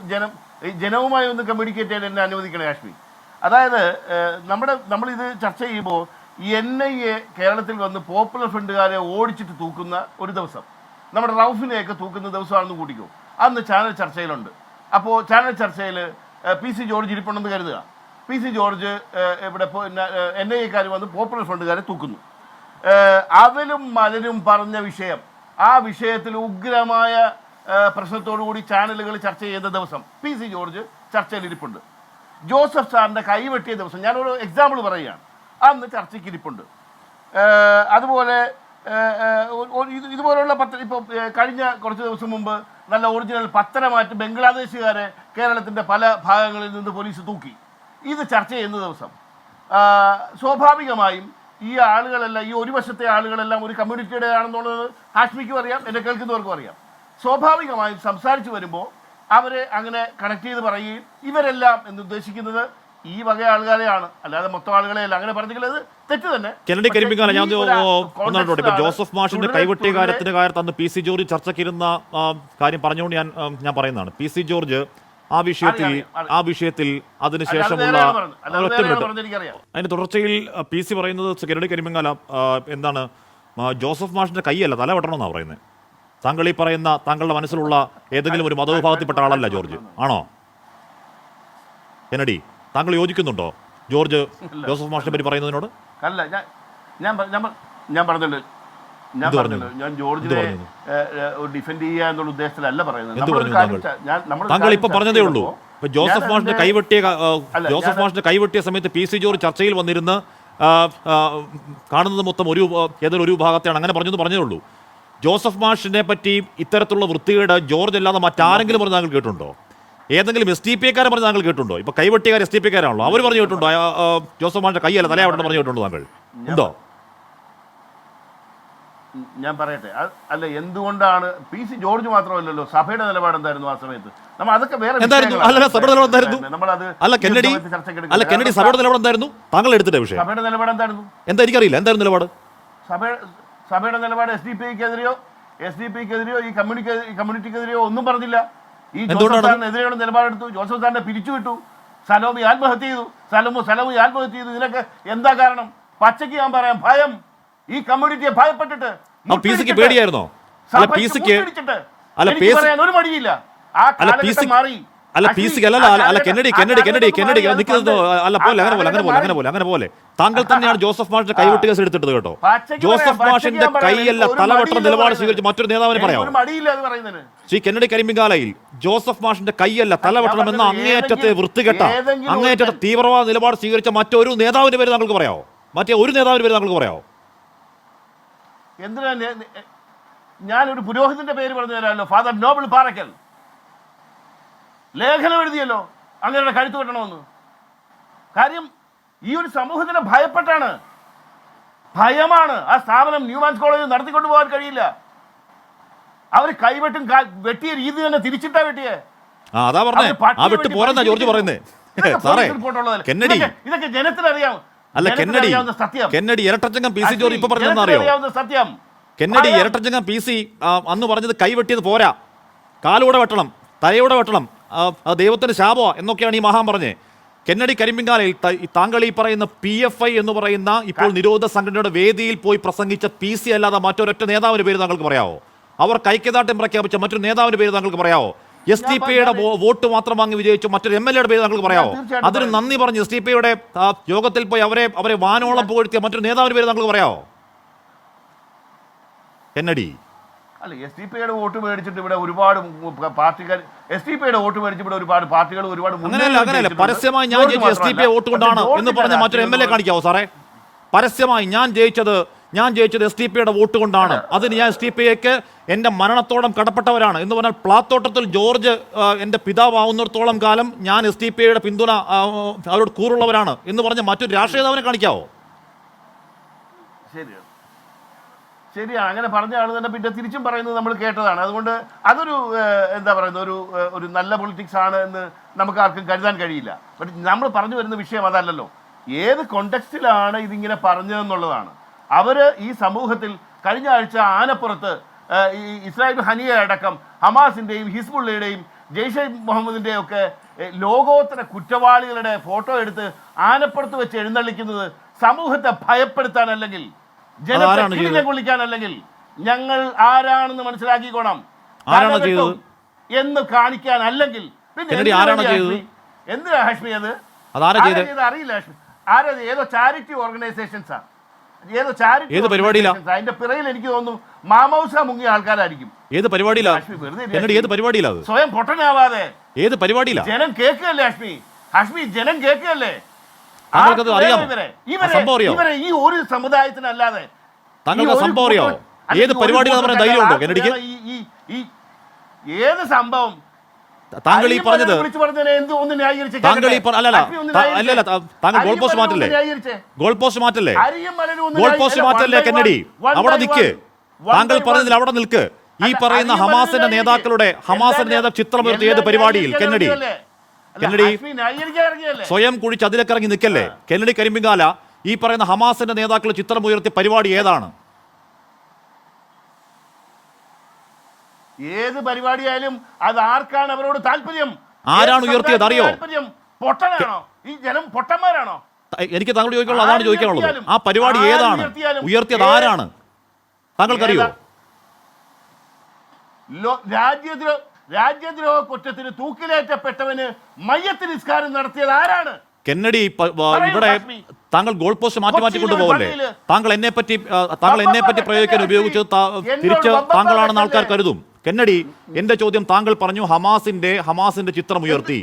ജനവുമായി ഒന്ന് കമ്മ്യൂണിക്കേറ്റ് ചെയ്യാൻ എന്നെ അനുവദിക്കണം കാശ്മീർ. അതായത് നമ്മളിത് ചർച്ച ചെയ്യുമ്പോൾ NIA കേരളത്തിൽ വന്ന് പോപ്പുലർ ഫ്രണ്ടുകാരെ ഓടിച്ചിട്ട് തൂക്കുന്ന ഒരു ദിവസം, നമ്മുടെ റൌഫിനെയൊക്കെ തൂക്കുന്ന ദിവസമാണെന്ന് കൂട്ടിക്കോ. അന്ന് ചാനൽ ചർച്ചയിലുണ്ട്. അപ്പോൾ ചാനൽ ചർച്ചയിൽ പി സി ജോർജ് ഇരിപ്പുണ്ടെന്ന് കരുതുക. പി സി ജോർജ് ഇവിടെ NIA വന്ന് പോപ്പുലർ ഫ്രണ്ടുകാരെ തൂക്കുന്നു. അവലും മലരും പറഞ്ഞ വിഷയം, ആ വിഷയത്തിൽ ഉഗ്രമായ പ്രശ്നത്തോടു കൂടി ചാനലുകൾ ചർച്ച ചെയ്ത ദിവസം പി സി ജോർജ് ചർച്ചയിൽ ഇരിപ്പുണ്ട്. ജോസഫ് സാറിൻ്റെ കൈവെട്ടിയ ദിവസം, ഞാനൊരു എക്സാമ്പിൾ പറയുകയാണ്, അന്ന് ചർച്ചയ്ക്ക് ഇരിപ്പുണ്ട്. അതുപോലെ ഇതുപോലുള്ള ഇപ്പോൾ കഴിഞ്ഞ കുറച്ച് ദിവസം മുമ്പ് നല്ല ഒറിജിനൽ പത്തരമാറ്റ് ബംഗ്ലാദേശുകാരെ കേരളത്തിൻ്റെ പല ഭാഗങ്ങളിൽ നിന്ന് പോലീസ് തൂക്കി. ഇത് ചർച്ച ചെയ്യുന്ന ദിവസം സ്വാഭാവികമായും ഈ ആളുകളെല്ലാം, ഈ ഒരു വശത്തെ ആളുകളെല്ലാം ഒരു കമ്മ്യൂണിറ്റിയുടെ ആണെന്നുള്ളത് ഹാഷ്മിക്കും അറിയാം, എന്നെ കേൾക്കുന്നവർക്കും അറിയാം. സ്വാഭാവികമായും സംസാരിച്ചു വരുമ്പോൾ അവരെ അങ്ങനെ കണക്ട് ചെയ്ത് പറയുകയും ഇവരെല്ലാം എന്ന് ഉദ്ദേശിക്കുന്നത് ഈ വക ആളുകളെയാണ്, അല്ലാതെ മൊത്തം ആളുകളെയല്ല. അങ്ങനെ പറഞ്ഞെങ്കിൽ അത് തെറ്റ് തന്നെ. കെന്നഡി കരിമ്പിക്കാല ഞാൻ ഇപ്പൊ ജോസഫ് മാഷിന്റെ കൈവെട്ടിയ കാര്യത്തിന്റെ കാര്യത്തിൽ അന്ന് പി സി ജോർജ് ചർച്ചയ്ക്കിരുന്ന കാര്യം പറഞ്ഞുകൊണ്ട് ഞാൻ പറയുന്നതാണ്. പി സി ജോർജ് ആ വിഷയത്തിൽ അതിനുശേഷമുള്ള അതിന്റെ തുടർച്ചയിൽ പി സി പറയുന്നത്, കെന്നഡി കരിമ്പിക്കാല എന്താണ്, ജോസഫ് മാഷിന്റെ കൈയല്ല തല വെട്ടണമെന്നാണ് പറയുന്നത്. താങ്കൾ ഈ പറയുന്ന താങ്കളുടെ മനസ്സിലുള്ള ഏതെങ്കിലും ഒരു മതവിഭാഗത്തിൽപ്പെട്ട ആളല്ല ജോർജ്, ആണോ കെന്നഡി? താങ്കൾ യോജിക്കുന്നുണ്ടോ ജോസഫ് മാഷിനെ പറ്റി പറയുന്നതിനോട്? അല്ല, ഞാൻ പറഞ്ഞല്ലോ ഞാൻ ജോർജിനെ ഡിഫെൻഡ് ചെയ്യുക എന്നുള്ള ഉദ്ദേശത്തിലല്ല പറയുന്നത്. താങ്കൾ ഇപ്പൊ പറഞ്ഞതേ ഉള്ളൂ. ജോസഫ് മാഷിന്റെ കൈവെട്ടിയ സമയത്ത് പി സി ജോർജ് ചർച്ചയിൽ വന്നിരുന്ന് കാണുന്നത് മൊത്തം ഏതൊരു വിഭാഗത്തെയാണ്, അങ്ങനെ പറഞ്ഞതേ ഉള്ളൂ. ജോസഫ് മാഷിനെ പറ്റി ഇത്തരത്തിലുള്ള വൃത്തികേട് ജോർജ് അല്ലാതെ മറ്റാരെങ്കിലും പറഞ്ഞ് താങ്കൾ കേട്ടിട്ടുണ്ടോ? ഏതെങ്കിലും SDPI പറഞ്ഞ് താങ്കൾ കേട്ടുണ്ടോ? ഇപ്പൊ കൈവെട്ടിയക്കാർ SDPI ആണല്ലോ, അവർ പറഞ്ഞു കേട്ടുണ്ടോ ജോസഫ് മാഷിന്റെ കൈയല്ല തലയാവട്ടെ പറഞ്ഞു കേട്ടുണ്ടോ താങ്കൾ? ഉണ്ടോ? ഞാൻ പറയട്ടെ, അല്ല, എന്തുകൊണ്ടാണ് പി സി ജോർജ് മാത്രമല്ലല്ലോ, സഭയുടെ നിലപാട് എന്തായിരുന്നു ആ സമയത്ത്? നമ്മൾ അതൊക്കെ വേറെ കെന്നഡി സഭയുടെ നിലപാട് എന്തായിരുന്നു? താങ്കൾ എടുത്തിട്ട വിഷയം സഭയുടെ നിലപാട് എന്തായിരുന്നു? എന്താ എനിക്കറിയില്ല. എന്തായിരുന്നു നിലപാട്? സഭയുടെ നിലപാട് SDPIക്കെതിരെയോ ഈ കമ്മ്യൂണിറ്റിക്കെതിരെയോ ഒന്നും പറഞ്ഞില്ല. ഈ ജോസഫ് സാറിനെതിരെയുള്ള നിലപാടെടുത്തു. ജോസഫ് സാറിനെ പിരിച്ചുവിട്ടു. സലോമി ആത്മഹത്യ ചെയ്തു. ഇതിനൊക്കെ എന്താ കാരണം? പച്ചയ്ക്ക് ഞാൻ പറയാം, ഭയം. ഈ കമ്മ്യൂണിറ്റിയെ ഭയപ്പെട്ടിട്ട് പേടിയായിരുന്നോ? ഒരു മടിയില്ല. ആ കാലഘട്ടം മാറി. അങ്ങനെ പോലെ താങ്കൾ തന്നെയാണ് ജോസഫ് മാഷിന്റെ കൈവെട്ട് കേസ് എടുത്തിട്ടത് കേട്ടോ. ജോസഫ് മാഷിന്റെ കൈയല്ല തലവെട്ട നിലപാട് സ്വീകരിച്ച് മറ്റൊരു നേതാവിന് പറയാം. ശ്രീ കെന്നഡി കരിമ്പിങ്കാലയിൽ ജോസഫ് മാഷിന്റെ കൈയല്ല തലവെട്ടണമെന്ന അങ്ങേയറ്റത്തെ വൃത്തികെട്ട, അങ്ങേയറ്റത്തെ തീവ്രവാദ നിലപാട് സ്വീകരിച്ച മറ്റൊരു നേതാവിന്റെ പേര് താങ്കൾക്ക് പറയാമോ? താങ്കൾക്ക് പറയാമോ? എന്തിനാ ഞാനൊരു പുരോഹിതന്റെ പേര് പറഞ്ഞു തരാമല്ലോ. ഫാദർ നോബിൾ പാറക്കൽ ലേഖനം എഴുതിയല്ലോ അങ്ങനെ കഴുത്ത് വെട്ടണമെന്ന്. കാര്യം ഈ ഒരു സമൂഹത്തിനെ ഭയപ്പെട്ടാണ്, ഭയമാണ്. ആ സ്ഥാപനം ന്യൂമാൻസ് കോളേജിൽ നടത്തിക്കൊണ്ടു പോകാൻ കഴിയില്ല. അവർ കൈവെട്ടും വെട്ടിയ രീതി തന്നെ തിരിച്ചിട്ടാ വെട്ടിയേ. ഇതൊക്കെ ജനത്തിനറിയാം. കെന്നഡി ഇരട്ടച്ചങ്കം പി സി ജോർജ് ഇപ്പൊ പറഞ്ഞറിയോ? സത്യം കെന്നഡി ഇരട്ടച്ചങ്കം പി സി അന്ന് പറഞ്ഞത് കൈവെട്ടിയത് പോരാ, കാലൂടെ വെട്ടണം, തലയോടെ വെട്ടണം, ദൈവത്തിന്റെ ശാപോ എന്നൊക്കെയാണ് ഈ മഹാൻ പറഞ്ഞത്. കെന്നഡി കരിമ്പിങ്കാലയിൽ താങ്കൾ ഈ പറയുന്ന PFI എന്ന് പറയുന്ന ഇപ്പോൾ നിരോധ സംഘടനയുടെ വേദിയിൽ പോയി പ്രസംഗിച്ച പി സി അല്ലാതെ മറ്റൊരൊറ്റ നേതാവിന്റെ പേര് താങ്കൾക്ക് പറയാവോ? അവർ ഐക്യദാർഢ്യം പ്രഖ്യാപിച്ച മറ്റൊരു നേതാവിന്റെ പേര് താങ്കൾക്ക് പറയാവോ? SDPIയുടെ വോട്ട് മാത്രം വാങ്ങി വിജയിച്ചു മറ്റൊരു MLA യുടെ പേര് താങ്കൾക്ക് പറയാവോ? അതിന് നന്ദി പറഞ്ഞ് SDPIയുടെ യോഗത്തിൽ പോയി അവരെ വാനോളം പുകഴ്ത്തിയ മറ്റൊരു നേതാവിന്റെ പേര് താങ്കൾക്ക് പറയാവോ? കെന്നഡി അല്ല, SDPIയുടെ വോട്ട് മേടിച്ചിട്ട് ഇവിടെ ഒരുപാട് പാർട്ടികൾ, SDPIയുടെ വോട്ട് മേടിച്ച് ഇവിടെ ഒരുപാട് പാർട്ടികൾ അങ്ങനെയല്ല. പരസ്യമായി ഞാൻ ജയിച്ച SDPI വോട്ട് കൊണ്ടാണ് എന്ന് പറഞ്ഞ മറ്റൊരു MLA കാണിക്കാവോ സാറേ? പരസ്യമായി ഞാൻ ജയിച്ചത് SDPIയുടെ വോട്ട് കൊണ്ടാണ്, അതിന് ഞാൻ SDPIക്ക് എൻ്റെ മരണത്തോളം കടപ്പെട്ടവരാണ് എന്ന് പറഞ്ഞാൽ പ്ലാത്തോട്ടത്തിൽ ജോർജ് എൻ്റെ പിതാവാവുന്നിടത്തോളം കാലം ഞാൻ SDPIയുടെ പിന്തുണ അവരോട് കൂറുള്ളവരാണ് എന്ന് പറഞ്ഞ മറ്റൊരു രാഷ്ട്രീയ നേതാവിനെ കാണിക്കാവോ? ശരിയാണ്, അങ്ങനെ പറഞ്ഞ ആൾ തന്നെ പിന്നെ തിരിച്ചും പറയുന്നത് നമ്മൾ കേട്ടതാണ്. അതുകൊണ്ട് അതൊരു എന്താ പറയുന്നത്, ഒരു നല്ല പൊളിറ്റിക്സ് ആണ് എന്ന് നമുക്ക് ആർക്കും കരുതാൻ കഴിയില്ല. ബട്ട് നമ്മൾ പറഞ്ഞു വരുന്ന വിഷയം അതല്ലല്ലോ. ഏത് കോണ്ടെക്സ്റ്റിലാണ് ഇതിങ്ങനെ പറഞ്ഞതെന്നുള്ളതാണ്. അവർ ഈ സമൂഹത്തിൽ കഴിഞ്ഞ ആഴ്ച ആനപ്പുറത്ത് ഈ ഇസ്രായേൽ ഹനിയ അടക്കം ഹമാസിൻ്റെയും ഹിസ്ബുള്ളയുടെയും ജെയ്ഷെ മുഹമ്മദിൻ്റെയും ഒക്കെ ലോകോത്തര കുറ്റവാളികളുടെ ഫോട്ടോ എടുത്ത് ആനപ്പുറത്ത് വെച്ച് എഴുന്നള്ളിക്കുന്നത് സമൂഹത്തെ ഭയപ്പെടുത്താൻ അല്ലെങ്കിൽ ജനത്തെ കൊള്ളിക്കാൻ അല്ലെങ്കിൽ ഞങ്ങൾ ആരാണെന്ന് മനസ്സിലാക്കിക്കോണം. ആരാണ് ചെയ്തത് എന്ന് കാണിക്കാൻ അല്ലെങ്കിൽ കെന്നഡി ആരാണ് ചെയ്തത്? എന്തിനാ ഹാഷ്മി അത്? അതാരാ ചെയ്തത്? അറിയില്ല ഹാഷ്മി. ആരാ? ഏതോ ചാരിറ്റി ഓർഗനൈസേഷൻസാ, ഏതോ ചാരിറ്റി. ഏത് പരിപാടിയിലാ? അതിന്റെ പിറയിൽ എനിക്ക് തോന്നുന്നു മാമൗസ മുങ്ങിയ ആൾക്കാരായിരിക്കും. ഏത് പരിപാടിയിലാ കെന്നഡി? ഏത് പരിപാടിയിലാ? സ്വയം പൊട്ടനാവാതെ ഏത് പരിപാടിയിലാ? ജനം കേൾക്കുകയല്ലേ ഹാഷ്മി? ഹാഷ്മി, ജനം കേൾക്കുകയല്ലേ? താങ്കൾക്കത് അറിയാമോ? ഇവരെ ഈ ഒരു സമുദായത്തിനല്ലാതെ താങ്കൾക്ക് സംഭവം അറിയാമോ? ഏത് പരിപാടിയിലാന്ന് പറയാൻ ധൈര്യമുണ്ടോ കെന്നഡിക്ക്? ഏത് സംഭവം താങ്കൾ ഈ പറഞ്ഞത് താങ്കൾ ഈ അല്ലല്ല താങ്കൾ ഗോൾ പോസ്റ്റ് മാറ്റല്ലേ? ഗോൾ പോസ്റ്റ് മാറ്റല്ലേ? ഗോൾ പോസ്റ്റ് മാറ്റല്ലേ കെന്നഡി? അവിടെ നിൽക്ക്. താങ്കൾ പറഞ്ഞതിൽ അവിടെ നിൽക്ക്. ഈ പറയുന്ന ഹമാസിന്റെ നേതാക്കളുടെ ചിത്രമുയർത്തി ഏത് പരിപാടിയിൽ? കെന്നഡി സ്വയം കുഴിച്ച് അതിലേക്കിറങ്ങി നിൽക്കല്ലേ? കെന്നഡി കരിമ്പിങ്കാല ഈ പറയുന്ന ഹമാസിന്റെ നേതാക്കളുടെ ചിത്രമുയർത്തിയ പരിപാടി ഏതാണ്? ഏത് പരിപാടിയായാലും അത് ആർക്കാണ് അവരോട് താല്പര്യം? ആരാണ് ഉയർത്തിയത് അറിയോ? പൊട്ടനാണോ? ഈ ജനം പൊട്ടന്മാരാണോ? എനിക്ക് താങ്കൾ ചോദിക്കാനുള്ളത് അതാണ് ചോദിക്കാനുള്ളത്. ആ പരിപാടി ഏതാണ്? ഉയർത്തിയത് ആരാണ്? താങ്കൾക്കറിയോ? രാജ്യദ്രോഹ കുറ്റത്തിന് തൂക്കിലേറ്റപ്പെട്ടവന് മയ്യത്ത് നിസ്കാരം നടത്തിയത് ആരാണ്? കെന്നഡി ഇവിടെ താങ്കൾ ഗോൾ പോസ്റ്റ് മാറ്റി കൊണ്ടുപോകല്ലേ? താങ്കൾ എന്നെ പറ്റി പ്രയോഗിക്കാൻ ഉപയോഗിച്ചത് തിരിച്ച് താങ്കളാണെന്ന് ആൾക്കാർ കരുതും. കെന്നഡി, എന്റെ ചോദ്യം, താങ്കൾ പറഞ്ഞു ഹമാസിന്റെ ചിത്രം ഉയർത്തി.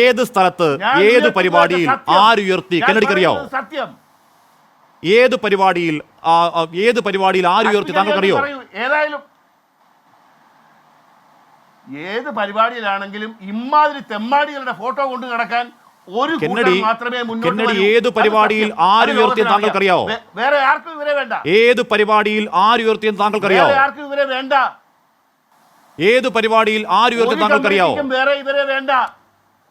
ഏത് സ്ഥലത്ത്, ഏത് പരിപാടിയിൽ, ആരുയർത്തി? കെന്നഡിക്കറിയാവോ? സത്യം. ഏത് പരിപാടിയിൽ ആരുയർത്തി താങ്കൾക്കറിയോ? ഏത് പരിപാടിയിലാണെങ്കിലും ഇമാതിരി തെമ്മാടികളുടെ ഫോട്ടോ കൊണ്ട് നടക്കാൻ ഒരു മാത്രമേ കെന്നഡി ഏത് പരിപാടിയിൽ ആരുയർത്തിയെന്ന് താങ്കൾക്കറിയാവോ? വേറെ ആർക്കും ഇവരെ വേണ്ട. ഏത് പരിപാടിയിൽ ആരുയർത്തിയെന്ന് താങ്കൾക്കറിയാവോ? ആർക്കും ഇവരെ വേണ്ട. ഏത് പരിപാടിയിൽ ആരുയർത്തിയെന്ന് താങ്കൾക്കറിയാവോ? വേറെ ഇവരെ വേണ്ട.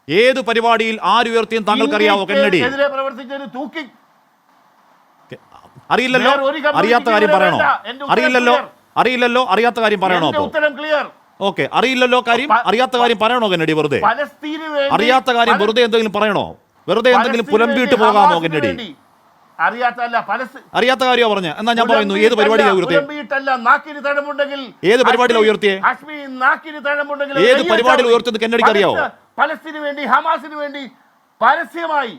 ഏത് പരിപാടിയിൽ ആരുയർത്തിയെന്ന് താങ്കൾക്കറിയാവോ? കെന്നഡി തൂക്കി അറിയില്ലല്ലോ. അറിയാത്ത കാര്യം പറയണോ? അറിയില്ലല്ലോ അറിയാത്ത കാര്യം പറയണോ? ഉത്തരം ക്ലിയർ. ഓക്കെ, അറിയില്ലല്ലോ കാര്യം, അറിയാത്ത കാര്യം പറയണോ കെന്നഡി? വെറുതെ അറിയാത്ത കാര്യം വെറുതെ എന്തെങ്കിലും പറയണോ? വെറുതെ എന്തെങ്കിലും പുലമ്പിയിട്ട് പോകാമോ കെന്നഡി? അറിയാത്ത കാര്യമോ പറഞ്ഞ? എന്നാ ഞാൻ പറയുന്നു, ഏത് പരിപാടിയിലാണ് ഉയർത്തിയത്? ഏത് പരിപാടിയിലാണ് ഉയർത്തിയത്? ഏത് പരിപാടിയിൽ ഉയർത്തിയത് കെന്നഡിക്ക് അറിയാവോ? പലസ്തീനു വേണ്ടി, ഹമാസിന് വേണ്ടി പരസ്യമായി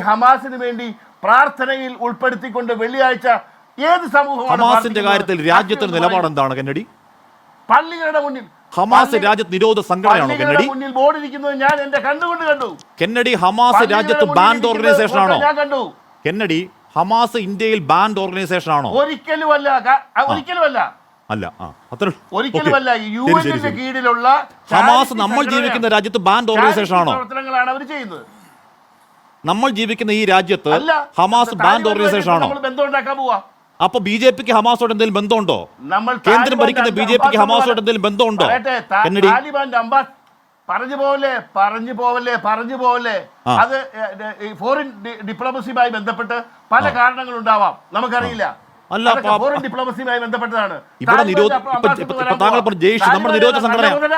ഹമാസിന് വേണ്ടി പ്രാർത്ഥനയിൽ ഉൾപ്പെടുത്തിക്കൊണ്ട് വെള്ളിയാഴ്ച ഏത് സമൂഹമാണ്? ഹമാസിന്റെ കാര്യത്തിൽ രാജ്യത്തിന്റെ നിലപാട് എന്താണ് കെന്നഡി? പള്ളികളുടെ മുന്നിൽ ഹമാസ് രാജ്യത്ത് നിരോധ സംഘടനയാണോ കെന്നഡി? മുന്നിൽ ബോർഡ് ഇരിക്കുന്നത് ഞാൻ എന്റെ കണ്ണുകൊണ്ട് കണ്ടു. കെന്നഡി, ഹമാസ് രാജ്യത്ത് ബാൻഡ് ഓർഗനൈസേഷൻ ആണോ? ഞാൻ കണ്ടു. കെന്നഡി, ഹമാസ് ഇന്ത്യയിൽ ബാൻഡ് ഓർഗനൈസേഷൻ ആണോ? ഒരിക്കലുമല്ല. ഒരിക്കലുമല്ല. യുഎന്നിന്റെ കീഴിലുള്ള ഹമാസ് നമ്മൾ ജീവിക്കുന്ന രാജ്യത്ത് ബാൻഡ് ഓർഗനൈസേഷൻ ആണോ? പ്രവർത്തനങ്ങളാണ് അവർ ചെയ്യുന്നത്. നമ്മൾ ജീവിക്കുന്ന ഈ രാജ്യത്ത് ഹമാസ് ബാൻഡ് ഓർഗനൈസേഷൻ ആണോ? ബന്ധം ഉണ്ടാക്കാൻ പോവാ. അപ്പൊ ബി.ജെ.പിക്ക് ഹമാസോട് എന്തെങ്കിലും ബന്ധമുണ്ടോ? കേന്ദ്രം ഭരിക്കുന്ന ബി.ജെ.പിക്ക് ഹമാസോട് എന്തെങ്കിലും ബന്ധമുണ്ടോ? കെന്നഡി, പറഞ്ഞു പോവല്ലേ. അത് ഫോറിൻ ഡിപ്ലോമസിയുമായി ബന്ധപ്പെട്ട് പല കാരണങ്ങൾ ഉണ്ടാവാം, നമുക്കറിയില്ല. ഫോറിൻ ഡിപ്ലോമസിയുമായി ബന്ധപ്പെട്ടതാണ്. ഇവിടെ താങ്കൾ പറഞ്ഞ ജെയ്ഷ് നമ്മുടെ നിരോധന സംഘടന.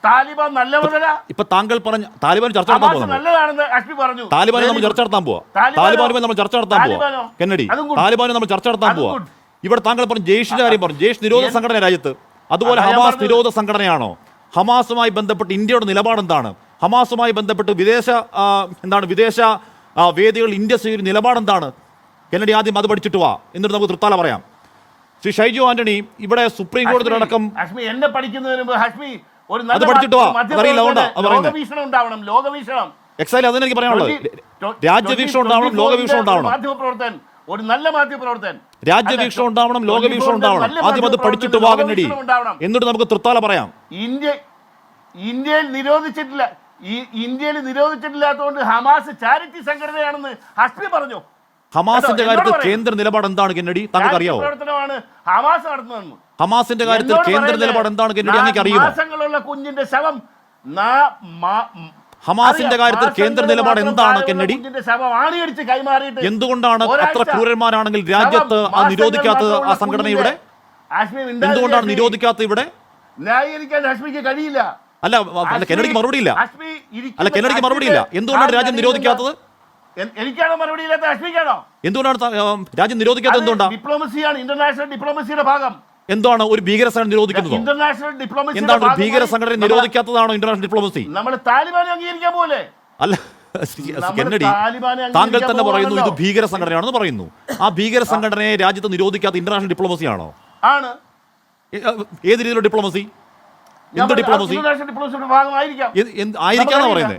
താലിബാൻ നല്ല മുതല. ഇപ്പൊ താങ്കൾ പറഞ്ഞ താലിബാൻ ചർച്ച നടത്താൻ പോകുന്നു. നല്ലതാണെന്ന് അഷ്മി പറഞ്ഞു. താലിബാനെ നമ്മൾ ചർച്ച നടത്താൻ പോവാ. കെന്നഡി, താലിബാനെ നമ്മൾ ചർച്ച നടത്താൻ പോവാ. ഇവിടെ താങ്കൾ പറഞ്ഞു ജെയ്ഷിന്റെ കാര്യം പറഞ്ഞു. ജെയ്ഷ് നിരോധ സംഘടന രാജ്യത്ത്. അതുപോലെ ഹമാസ് നിരോധ സംഘടനയാണോ? ഹമാസുമായി ബന്ധപ്പെട്ട് ഇന്ത്യയുടെ നിലപാട് എന്താണ്? ഹമാസുമായി ബന്ധപ്പെട്ട് വിദേശ വേദികളിൽ ഇന്ത്യ സ്വീകരിക്കുന്ന നിലപാട് എന്താണ്? കെന്നഡി, ആദ്യം അത് പഠിച്ചിട്ട് വാ, എന്നിട്ട് നമുക്ക് തൃത്താല പറയാം. ശ്രീ ഷൈജു ആന്റണി, ഇവിടെ സുപ്രീം കോടതിയിലടക്കം എന്നെ പഠിക്കുന്നതിന് മുമ്പ് ഹാഷ്മി അത് പഠിച്ചിട്ട് വാ. ലോകവീക്ഷണം ഉണ്ടാവണം. എക്സാക്ട്ലി അതിന് എനിക്ക് പറയാനുള്ളത്. രാജ്യവീക്ഷണം ഉണ്ടാവണം, ലോകവീക്ഷണം ഉണ്ടാവണം. മാധ്യമപ്രവർത്തൻ, ഒരു നല്ല മാധ്യമപ്രവർത്തൻ, രാജ്യവീക്ഷണം ഉണ്ടാവണം, ലോകവീക്ഷണം ഉണ്ടാവണം. ആദ്യം അത് പഠിച്ചിട്ട് വാ കെന്നഡി, എന്നിട്ട് നമുക്ക് തൃത്താല പറയാം. ഇന്ത്യയിൽ നിരോധിച്ചിട്ടില്ലാത്തതുകൊണ്ട് ഹമാസ് ചാരിറ്റി സംഘടനയാണെന്ന് ഹഷ്മി പറഞ്ഞു. ഹമാസിന്റെ കാര്യത്തിൽ കേന്ദ്ര നിലപാട് എന്താണ് കെന്നഡി? താങ്കൾക്ക് അറിയാവോ? പ്രവർത്തനമാണ് ഹമാസ് നടത്തുന്നത്. ഹമാസിന്റെ കാര്യത്തിൽ കേന്ദ്ര നിലപാട് എന്താണ് കെന്നഡി? അങ്ങേക്ക് അറിയുമോ? മാസങ്ങളുള്ള കുഞ്ഞിന്റെ ശവം ഹമാസിന്റെ കാര്യത്തിൽ കേന്ദ്ര നിലപാട് എന്താണ് കെന്നഡി? എന്തുകൊണ്ടാണ് അത്ര ക്രൂരന്മാരാണെങ്കിൽ രാജ്യത്ത് നിരോധിക്കാത്തത്? ആ സംഘടന ഇവിടെ എന്തുകൊണ്ടാണ് നിരോധിക്കാത്തത്? ഇവിടെ ന്യായീകരിക്കാൻ ഹഷ്മിക്ക് കഴിയില്ല. അല്ല, കെന്നഡിക്ക് മറുപടിയില്ല. എന്തുകൊണ്ടാണ് രാജ്യം നിരോധിക്കാത്തത്? എനിക്കാണോ മറുപടി ഇല്ലാത്ത അശ്വിക്കാണോ? എന്തുകൊണ്ടാണ് രാജ്യം നിരോധിക്കാത്തത്? എന്തുകൊണ്ടാണ്? ഡിപ്ലോമസിയാണ്, ഇന്റർനാഷണൽ ഡിപ്ലോമസിയുടെ ഭാഗം. എന്താണ് ഒരു ഭീകര സംഘടന നിരോധിക്കുന്നത്? ഇന്റർനാഷണൽ ഡിപ്ലോമസി എന്താണ് ഒരു ഭീകര സംഘടന നിരോധിക്കാത്തതാണോ ഇന്റർനാഷണൽ ഡിപ്ലോമസി? നമ്മൾ താലിബാനെ അംഗീകരിക്കാൻ പോലെ അല്ല കെന്നഡി, താങ്കൾ തന്നെ പറയുന്നു ഇത് ഭീകര സംഘടനയാണെന്ന് പറയുന്നു. ആ ഭീകര സംഘടനയെ രാജ്യത്ത് നിരോധിക്കാത്ത ഇന്റർനാഷണൽ ഡിപ്ലോമസി ആണോ? ആണ്. ഏത് രീതിയിലുള്ള ഡിപ്ലോമസി? എന്ത് ഡിപ്ലോമസി? ആയിരിക്കാന്നാ പറയുന്നത്.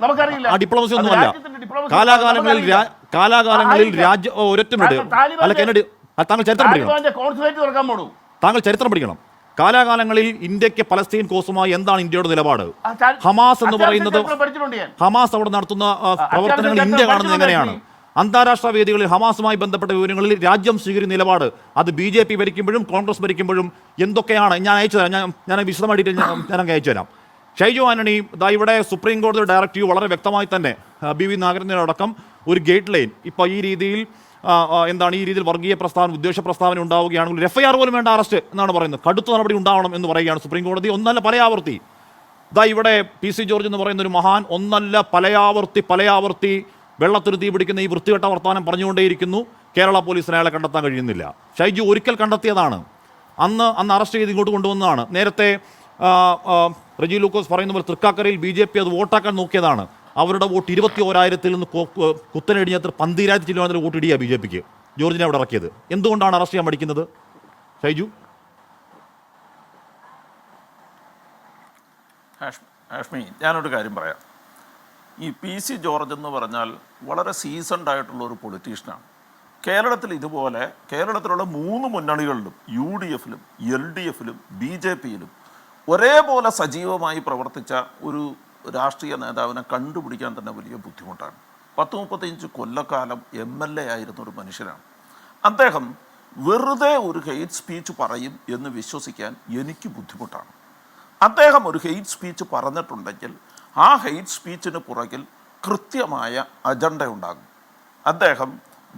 ആ ഡിപ്ലോമസി ഒന്നുമല്ല. കാലാകാലങ്ങളിൽ രാജ്യം ഒരൊറ്റ മിനിറ്റ് അല്ല കെന്നഡി, താങ്കൾ ചരിത്രം പഠിക്കണം. താങ്കൾ ചരിത്രം പഠിക്കണം. കാലാകാലങ്ങളിൽ ഇന്ത്യക്ക് പലസ്തീൻ കോസുമായി എന്താണ് ഇന്ത്യയുടെ നിലപാട്? ഹമാസ് എന്ന് പറയുന്നത്, ഹമാസ് അവിടെ നടത്തുന്ന പ്രവർത്തനങ്ങൾ ഇന്ത്യ കാണുന്നത് എങ്ങനെയാണ്? അന്താരാഷ്ട്ര വേദികളിൽ ഹമാസുമായി ബന്ധപ്പെട്ട വിവരങ്ങളിൽ രാജ്യം സ്വീകരിക്കുന്ന നിലപാട് അത് BJP ഭരിക്കുമ്പോഴും കോൺഗ്രസ് ഭരിക്കുമ്പോഴും എന്തൊക്കെയാണ്? ഞാൻ അയച്ചു തരാം, ഞാൻ വിശദമായിട്ട് ഞാൻ അയച്ചു തരാം. ഷൈജു ആന്റണി ഇവിടെ സുപ്രീം കോടതി ഡയറക്റ്റീവ് വളരെ വ്യക്തമായി തന്നെ BV നാഗരത്തിനടക്കം ഒരു ഗൈഡ് ലൈൻ ഇപ്പോൾ ഈ രീതിയിൽ എന്താണ് ഈ രീതിയിൽ വർഗീയ പ്രസ്താവന, വിദ്വേഷ പ്രസ്താവന ഉണ്ടാവുകയാണെങ്കിൽ FIR പോലും വേണ്ട, അറസ്റ്റ് എന്നാണ് പറയുന്നത്. കടുത്ത നടപടി ഉണ്ടാവണം എന്ന് പറയുകയാണ് സുപ്രീം കോടതി. ഒന്നല്ല പലയാവർത്തി ഇവിടെ PC ജോർജ് എന്ന് പറയുന്ന ഒരു മഹാൻ ഒന്നല്ല പലയാവർത്തി വെള്ളത്തിന് തീ പിടിക്കുന്ന ഈ വൃത്തികെട്ട വർത്തമാനം പറഞ്ഞുകൊണ്ടേയിരിക്കുന്നു. കേരള പോലീസിന് അയാളെ കണ്ടെത്താൻ കഴിയുന്നില്ല. ഷൈജു ഒരിക്കൽ കണ്ടെത്തിയതാണ്, അന്ന് അറസ്റ്റ് ചെയ്ത് ഇങ്ങോട്ട് കൊണ്ടുവന്നതാണ്. നേരത്തെ റെജി ലൂക്കോസ് പറയുന്ന പോലെ തൃക്കാക്കരയിൽ BJP അത് വോട്ടാക്കാൻ നോക്കിയതാണ്. അവരുടെ വോട്ട് 21,000-ൽ നിന്ന് കുത്തനെടിഞ്ഞത്ര 12,000 ചില്ലുവാൻ വോട്ട് ഇടിയാ BJPക്ക് ജോർജിനെ അവിടെ ഇറക്കിയത്. എന്തുകൊണ്ടാണ് അറസ്റ്റ് ചെയ്യാൻ പഠിക്കുന്നത്? ഷൈജു, ഹാഷ്മി, ഞാനൊരു കാര്യം പറയാം. ഈ PC ജോർജ് എന്ന് പറഞ്ഞാൽ വളരെ സീസൺഡ് ആയിട്ടുള്ള ഒരു പൊളിറ്റീഷ്യനാണ്. കേരളത്തിലുള്ള 3 മുന്നണികളിലും UDF-ലും LDF-ലും BJP-യിലും ഒരേപോലെ സജീവമായി പ്രവർത്തിച്ച ഒരു രാഷ്ട്രീയ നേതാവിനെ കണ്ടുപിടിക്കാൻ തന്നെ വലിയ ബുദ്ധിമുട്ടാണ്. 10-35 കൊല്ലക്കാലം MLA ആയിരുന്ന ഒരു മനുഷ്യനാണ് അദ്ദേഹം. വെറുതെ ഒരു ഹെയ്റ്റ് സ്പീച്ച് പറയും എന്ന് വിശ്വസിക്കാൻ എനിക്ക് ബുദ്ധിമുട്ടാണ്. അദ്ദേഹം ഒരു ഹെയ്റ്റ് സ്പീച്ച് പറഞ്ഞിട്ടുണ്ടെങ്കിൽ ആ ഹെയ്റ്റ് സ്പീച്ചിന് പുറകിൽ കൃത്യമായ അജണ്ട ഉണ്ടാകും. അദ്ദേഹം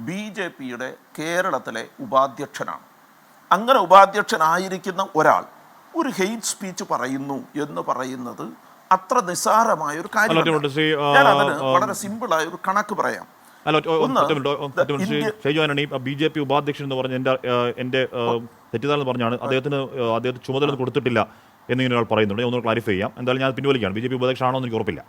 BJP-യുടെ കേരളത്തിലെ ഉപാധ്യക്ഷനാണ്. അങ്ങനെ ഉപാധ്യക്ഷനായിരിക്കുന്ന ഒരാൾ ഒരു ഹെയ്റ്റ് സ്പീച്ച് പറയുന്നു എന്ന് പറയുന്നത് അത്ര നിസ്സാരമായ ഒരു കാര്യമല്ല. ഞാൻ അതിന് വളരെ സിമ്പിളായ ഒരു കണക്ക് പറയാം. BJP ഉപാധ്യക്ഷൻ എന്ന് പറഞ്ഞ എന്റെ തെറ്റിദ്ധാരണ പറഞ്ഞാണ്. അദ്ദേഹത്തിന് ചുമതല കൊടുത്തിട്ടില്ല എന്നിങ്ങനെ ഒരാൾ പറയുന്നുണ്ട്. ഞാൻ ഒന്ന് ക്ലാരിഫൈ ചെയ്യാം. എന്തായാലും ഞാൻ പിൻവലിക്കുകയാണ്. BJP ഉപാധ്യക്ഷനാണോ എന്ന് എനിക്ക് ഉറപ്പില്ല.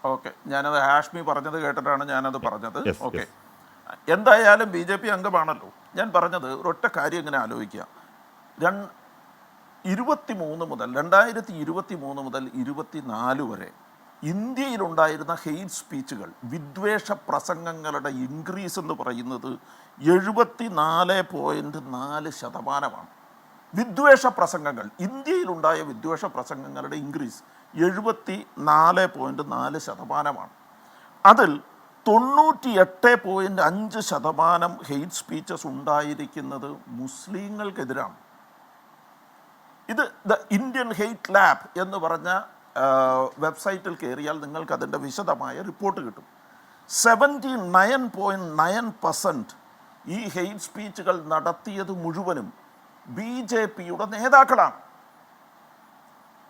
ഓക്കെ, ഞാനത് ഹാഷ്മി പറഞ്ഞത് കേട്ടിട്ടാണ് ഞാനത് പറഞ്ഞത്. ഓക്കെ, എന്തായാലും BJP അംഗമാണല്ലോ. ഞാൻ പറഞ്ഞത് ഒരൊറ്റ കാര്യം ഇങ്ങനെ ആലോചിക്കുക. 2023 മുതൽ 24 വരെ ഇന്ത്യയിലുണ്ടായിരുന്ന ഹെയ്റ്റ് സ്പീച്ചുകൾ, വിദ്വേഷ പ്രസംഗങ്ങളുടെ ഇൻക്രീസ് എന്ന് പറയുന്നത് 74.4%. വിദ്വേഷ പ്രസംഗങ്ങൾ, ഇന്ത്യയിലുണ്ടായ വിദ്വേഷ പ്രസംഗങ്ങളുടെ ഇൻക്രീസ് 74.4%. അതിൽ 98.5% ഹെയ്റ്റ് സ്പീച്ചസ് ഉണ്ടായിരിക്കുന്നത് മുസ്ലിങ്ങൾക്കെതിരാണ്. ഇത് ദ ഇന്ത്യൻ ഹെയ്റ്റ് ലാബ് എന്ന് പറഞ്ഞ വെബ്സൈറ്റിൽ കയറിയാൽ നിങ്ങൾക്ക് അതിൻ്റെ വിശദമായ റിപ്പോർട്ട് കിട്ടും. 79.9% ഈ ഹെയ്റ്റ് സ്പീച്ചുകൾ നടത്തിയത് മുഴുവനും BJP-യുടെ നേതാക്കളാണ്.